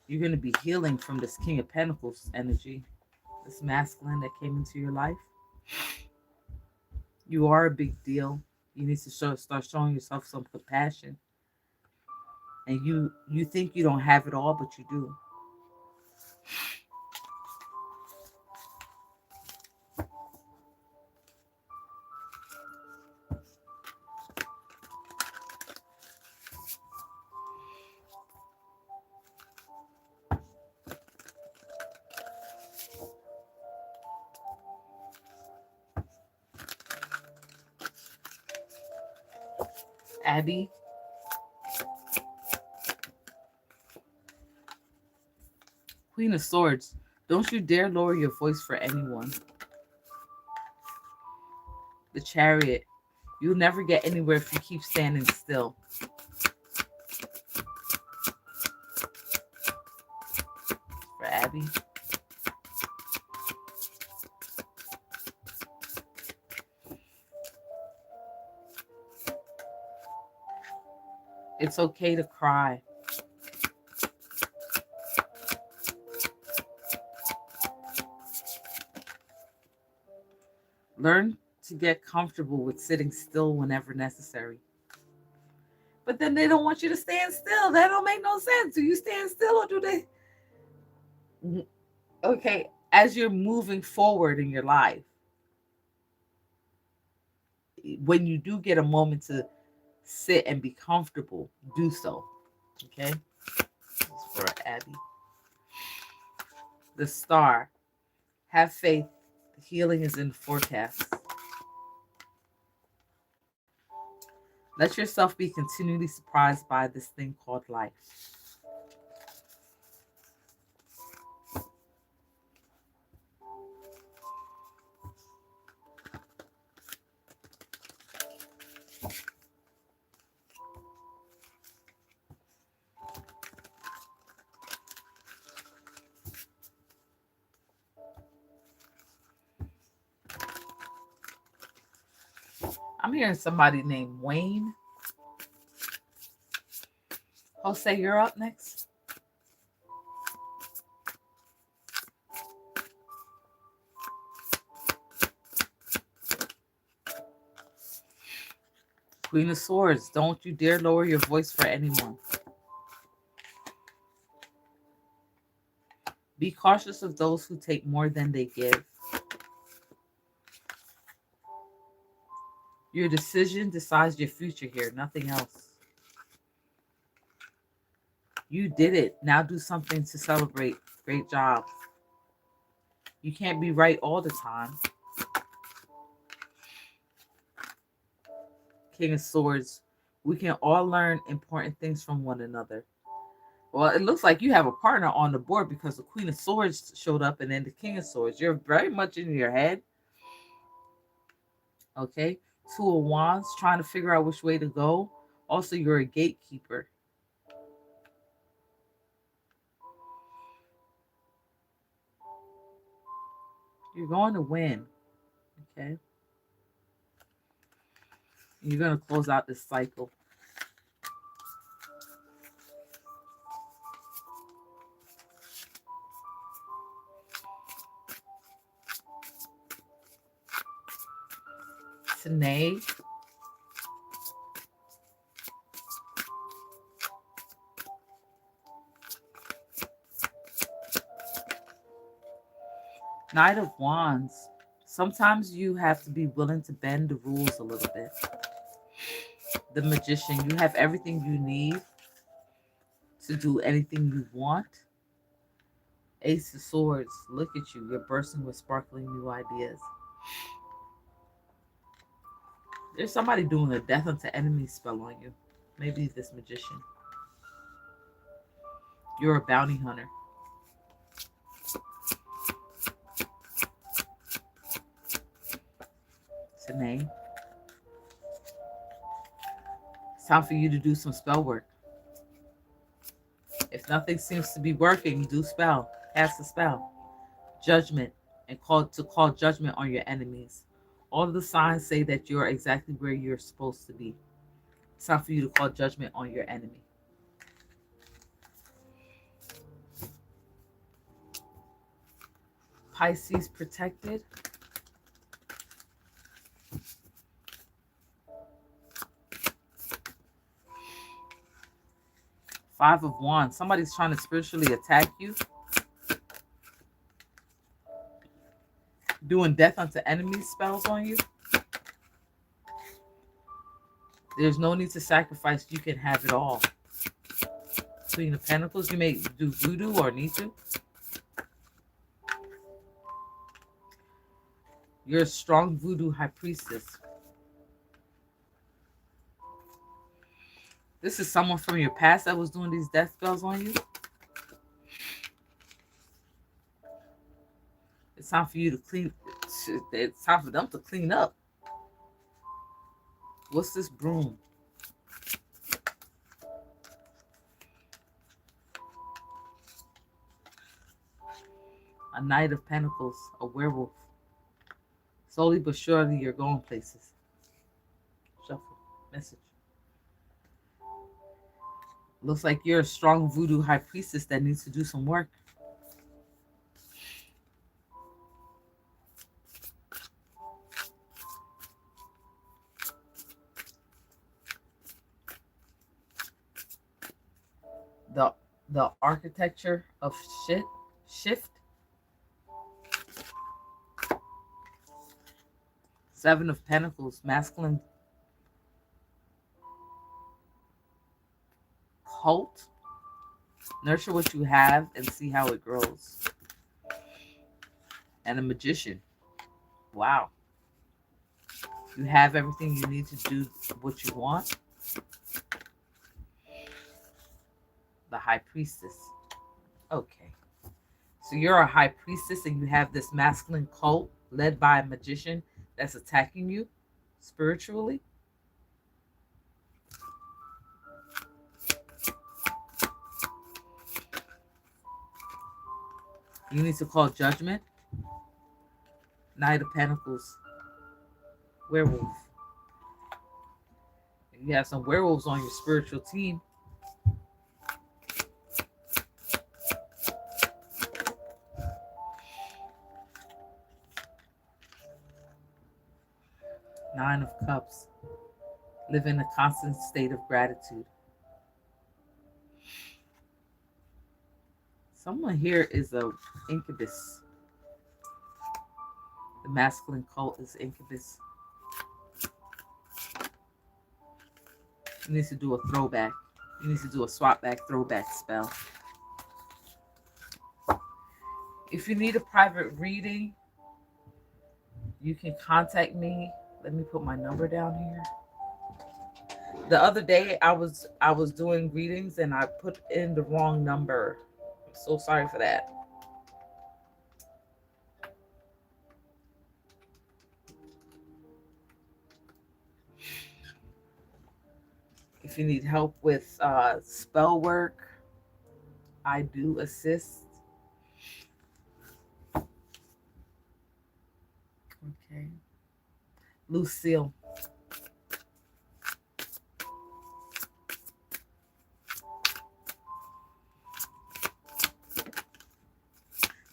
You're going to be healing from this King of Pentacles energy, this masculine that came into your life. You are a big deal. You need to start showing yourself some compassion. And you think you don't have it all, but you do. Abby, Queen of Swords. Don't you dare lower your voice for anyone. The Chariot. You'll never get anywhere if you keep standing still. For Abby. It's okay to cry. Learn to get comfortable with sitting still whenever necessary. But then they don't want you to stand still. That don't make no sense. Do you stand still or do they? Okay, as you're moving forward in your life, when you do get a moment to sit and be comfortable, do so. Okay? It's for Abby. The Star. Have faith. Healing is in the forecast. Let yourself be continually surprised by this thing called life. I'm hearing somebody named Wayne. Jose, you're up next. Queen of Swords. Don't you dare lower your voice for anyone. Be cautious of those who take more than they give. Your decision decides your future here, nothing else. You did it. Now do something to celebrate. Great job. You can't be right all the time. King of Swords. We can all learn important things from one another. Well, it looks like you have a partner on the board because the Queen of Swords showed up and then the King of Swords. You're very much in your head. Okay. Two of Wands, trying to figure out which way to go. Also, you're a gatekeeper. You're going to win. Okay. You're going to close out this cycle. Tanae. Knight of Wands. Sometimes you have to be willing to bend the rules a little bit. The Magician. You have everything you need to do anything you want. Ace of Swords. Look at you. You're bursting with sparkling new ideas. There's somebody doing a death unto enemy spell on you. Maybe this Magician. You're a bounty hunter. Tanae. It's time for you to do some spell work. If nothing seems to be working, do spell. Cast a spell. Judgment. And call judgment on your enemies. All of the signs say that you're exactly where you're supposed to be. It's time for you to call judgment on your enemy. Pisces protected. Five of Wands. Somebody's trying to spiritually attack you. Doing death unto enemies spells on you. There's no need to sacrifice. You can have it all. Queen of Pentacles. You may do voodoo or need to. You're a strong voodoo high priestess. This is someone from your past that was doing these death spells on you. It's time for you to clean. It's time for them to clean up. What's this broom? A Knight of Pentacles, a werewolf. Slowly but surely, you're going places. Shuffle. Message. Looks like you're a strong voodoo high priestess that needs to do some work. The architecture of shift. Seven of Pentacles, masculine cult. Nurture what you have and see how it grows. And a Magician. Wow. You have everything you need to do what you want. The High Priestess. Okay. So you're a High Priestess and you have this masculine cult led by a magician that's attacking you spiritually. You need to call judgment. Knight of Pentacles. Werewolf. You have some werewolves on your spiritual team. Nine of Cups. Live in a constant state of gratitude. Someone here is a incubus. The masculine cult is incubus. You need to do a throwback. You need to do a swap back throwback spell. If you need a private reading, you can contact me. Let me put my number down here. The other day I was doing readings and I put in the wrong number. I'm so sorry for that. If you need help with spell work, I do assist. Okay. Lucille.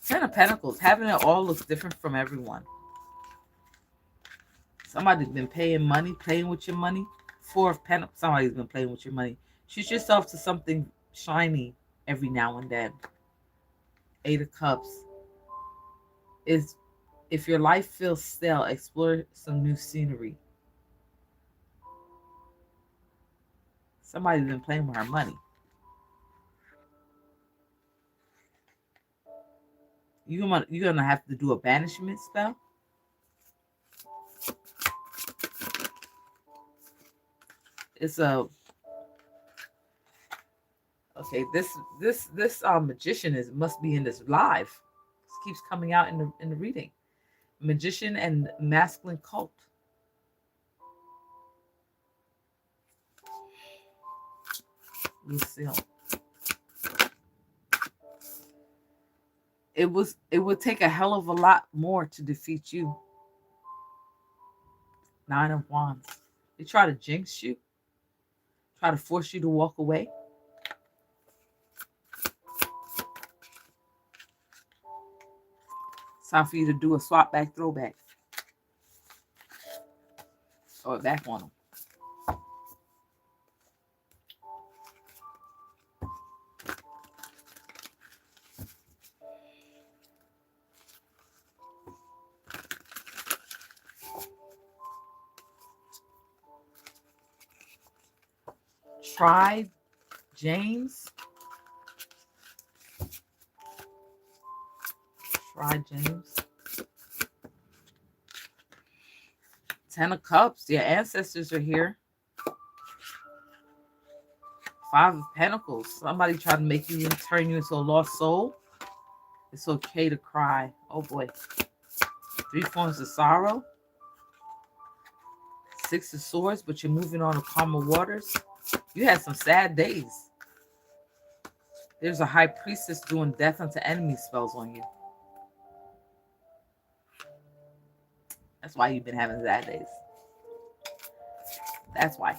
Ten of Pentacles. Having it all looks different from everyone. Somebody's been paying money, playing with your money. Four of Pentacles. Somebody's been playing with your money. Treat yourself to something shiny every now and then. Eight of Cups. Is if your life feels stale, explore some new scenery. Somebody's been playing with her money. You're gonna have to do a banishment spell. It's a okay. This magician must be in this live. This keeps coming out in the reading. Magician and masculine cult. Lucille. It would take a hell of a lot more to defeat you. Nine of Wands. They try to jinx you, try to force you to walk away. It's time for you to do a swap back, throwback. Or back on them. Try James. Try James. Ten of Cups. Your ancestors are here. Five of Pentacles. Somebody tried to make you turn you into a lost soul. It's okay to cry. Oh boy. Three forms of sorrow. Six of Swords, but you're moving on to calmer waters. You had some sad days. There's a high priestess doing death unto enemy spells on you. That's why you've been having sad days. That's why.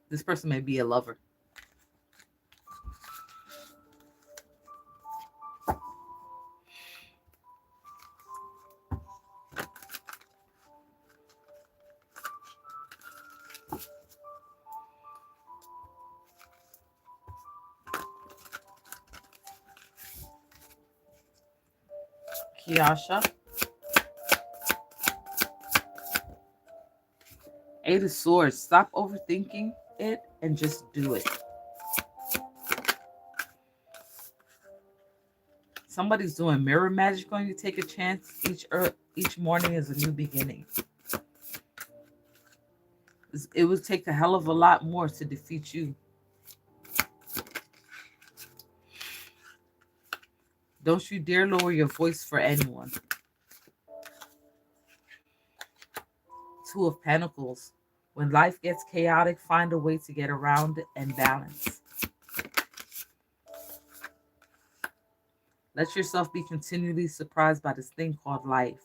This person may be a lover. Kiasha. Eight of Swords. Stop overthinking it and just do it. Somebody's doing mirror magic on you. Take a chance. Each morning is a new beginning. It would take a hell of a lot more to defeat you. Don't you dare lower your voice for anyone. Two of Pentacles. When life gets chaotic, find a way to get around it and balance. Let yourself be continually surprised by this thing called life.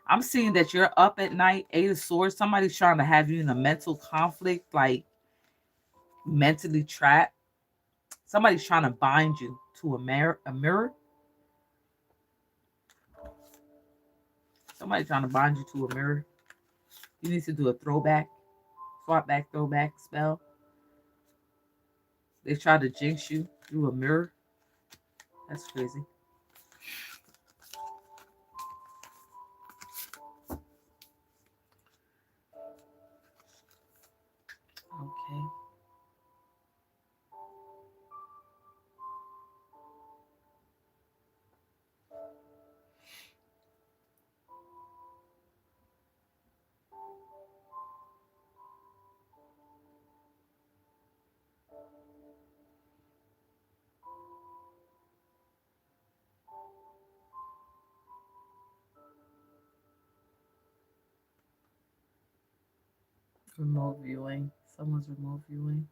I'm seeing that you're up at night, Eight of Swords. Somebody's trying to have you in a mental conflict, like mentally trapped. Somebody's trying to bind you to a mirror. Somebody's trying to bind you to a mirror. You need to do a throwback, swap back, throwback spell. They try to jinx you through a mirror. That's crazy. Okay. Remote viewing. Someone's remote viewing.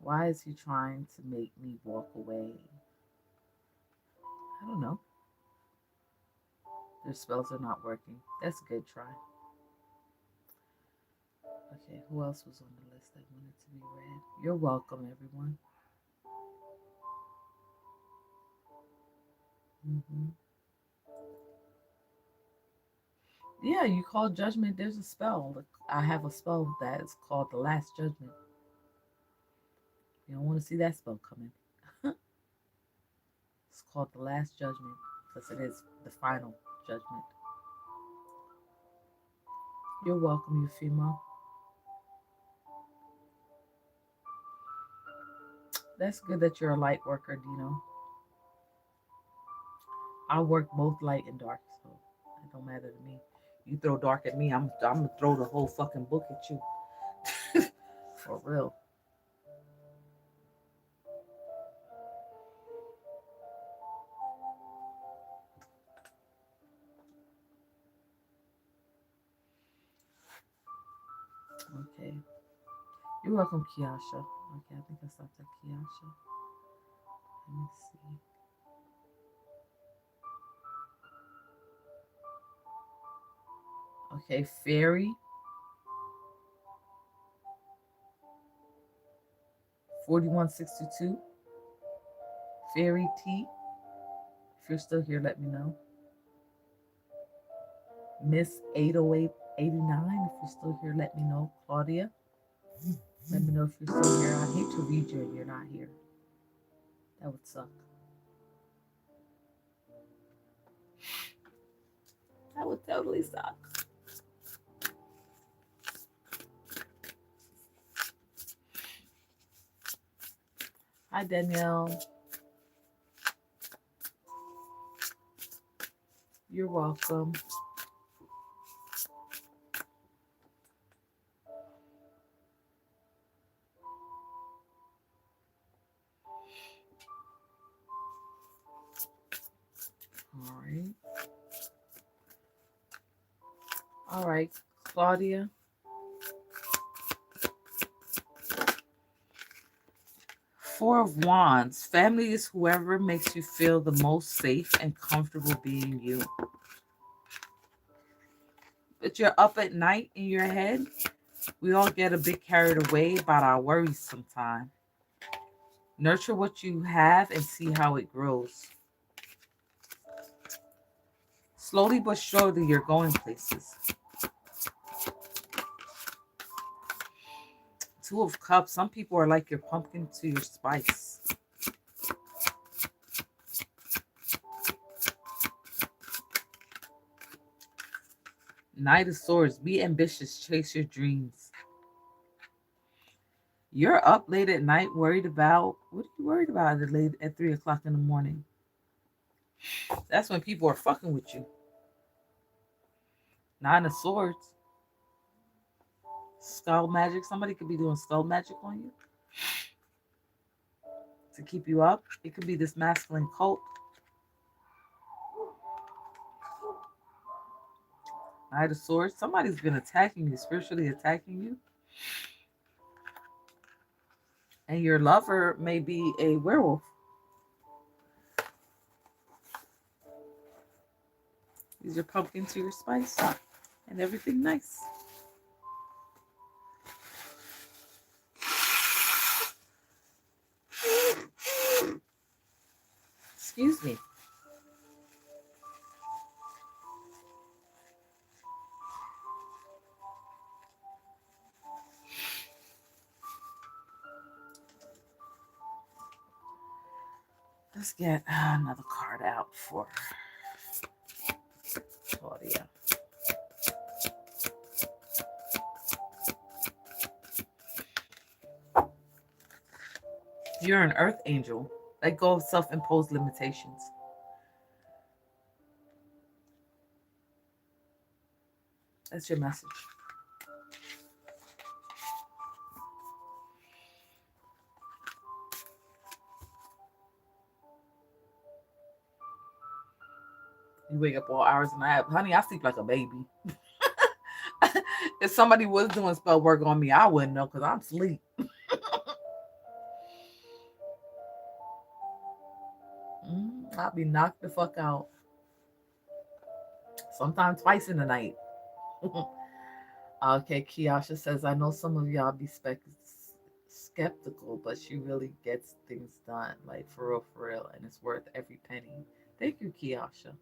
Why is he trying to make me walk away? I don't know. Their spells are not working. That's a good try. Okay, who else was on the list that wanted to be read? You're welcome, everyone. hmm Yeah, you call judgment. There's a spell. I have a spell that is called the Last Judgment. You don't want to see that spell coming. It's called the Last Judgment because it is the final judgment. You're welcome, Eufema. That's good that you're a light worker, Dino. I work both light and dark, so it don't matter to me. You throw dark at me, I'm gonna throw the whole fucking book at you. For real. Okay. You're welcome, Kiasha. Okay, I think I stopped at Kiasha. Let me see. Okay, Fairy 4162. Fairy T. If you're still here, let me know. Miss 80889. If you're still here, let me know. Claudia, let me know if you're still here. I hate to read you and you're not here. That would suck. That would totally suck. Hi, Danielle. You're welcome. All right. All right, Claudia. Four of Wands. Family is whoever makes you feel the most safe and comfortable being you. But you're up at night in your head. We all get a bit carried away about our worries sometimes. Nurture what you have and see how it grows. Slowly but surely, you're going places. Two of Cups. Some people are like your pumpkin to your spice. Knight of Swords. Be ambitious. Chase your dreams. You're up late at night worried about, what are you worried about at late at 3 o'clock in the morning? That's when people are fucking with you. Nine of Swords. Skull magic. Somebody could be doing skull magic on you to keep you up. It could be this masculine cult. Knight of Swords. Somebody's been attacking you, spiritually attacking you. And your lover may be a werewolf. These are pumpkin to your spice and everything nice. Excuse me. Let's get another card out for Claudia. You're an earth angel. Let go of self-imposed limitations. That's your message. You wake up all hours and I honey, I sleep like a baby. If somebody was doing spell work on me, I wouldn't know because I'm asleep. I'll be knocked the fuck out. Sometimes twice in the night. Okay, Kiasha says, I know some of y'all be skeptical, but she really gets things done, like for real, and it's worth every penny. Thank you, Kiasha.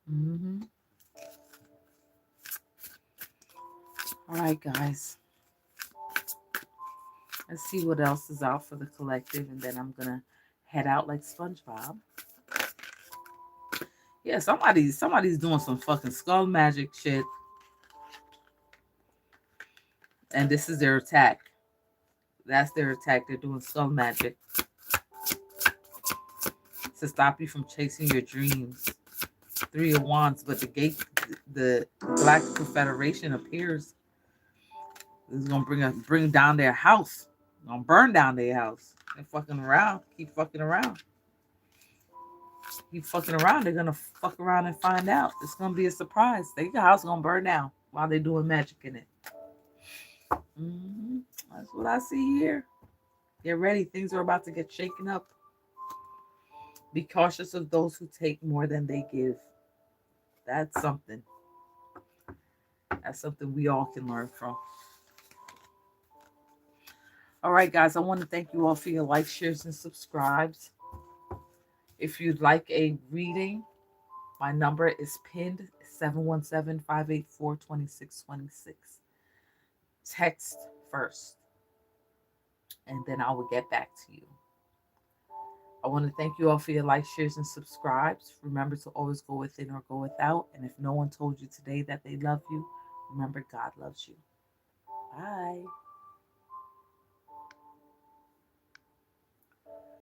hmm All right, guys. Let's see what else is out for the collective, and then I'm gonna head out like SpongeBob. Yeah, somebody's doing some fucking skull magic shit, and this is their attack. That's their attack. They're doing skull magic to stop you from chasing your dreams. Three of Wands, but the Black Confederation appears. This is gonna bring down their house. Gonna burn down their house. They're fucking around. Keep fucking around. Keep fucking around. They're gonna fuck around and find out. It's gonna be a surprise. Their house gonna burn down while they're doing magic in it. hmm That's what I see here. Get ready. Things are about to get shaken up. Be cautious of those who take more than they give. That's something. That's something we all can learn from. All right, guys, I want to thank you all for your likes, shares, and subscribes. If you'd like a reading, my number is pinned 717-584-2626. Text first, and then I will get back to you. I want to thank you all for your likes, shares, and subscribes. Remember to always go within or go without. And if no one told you today that they love you, remember God loves you. Bye.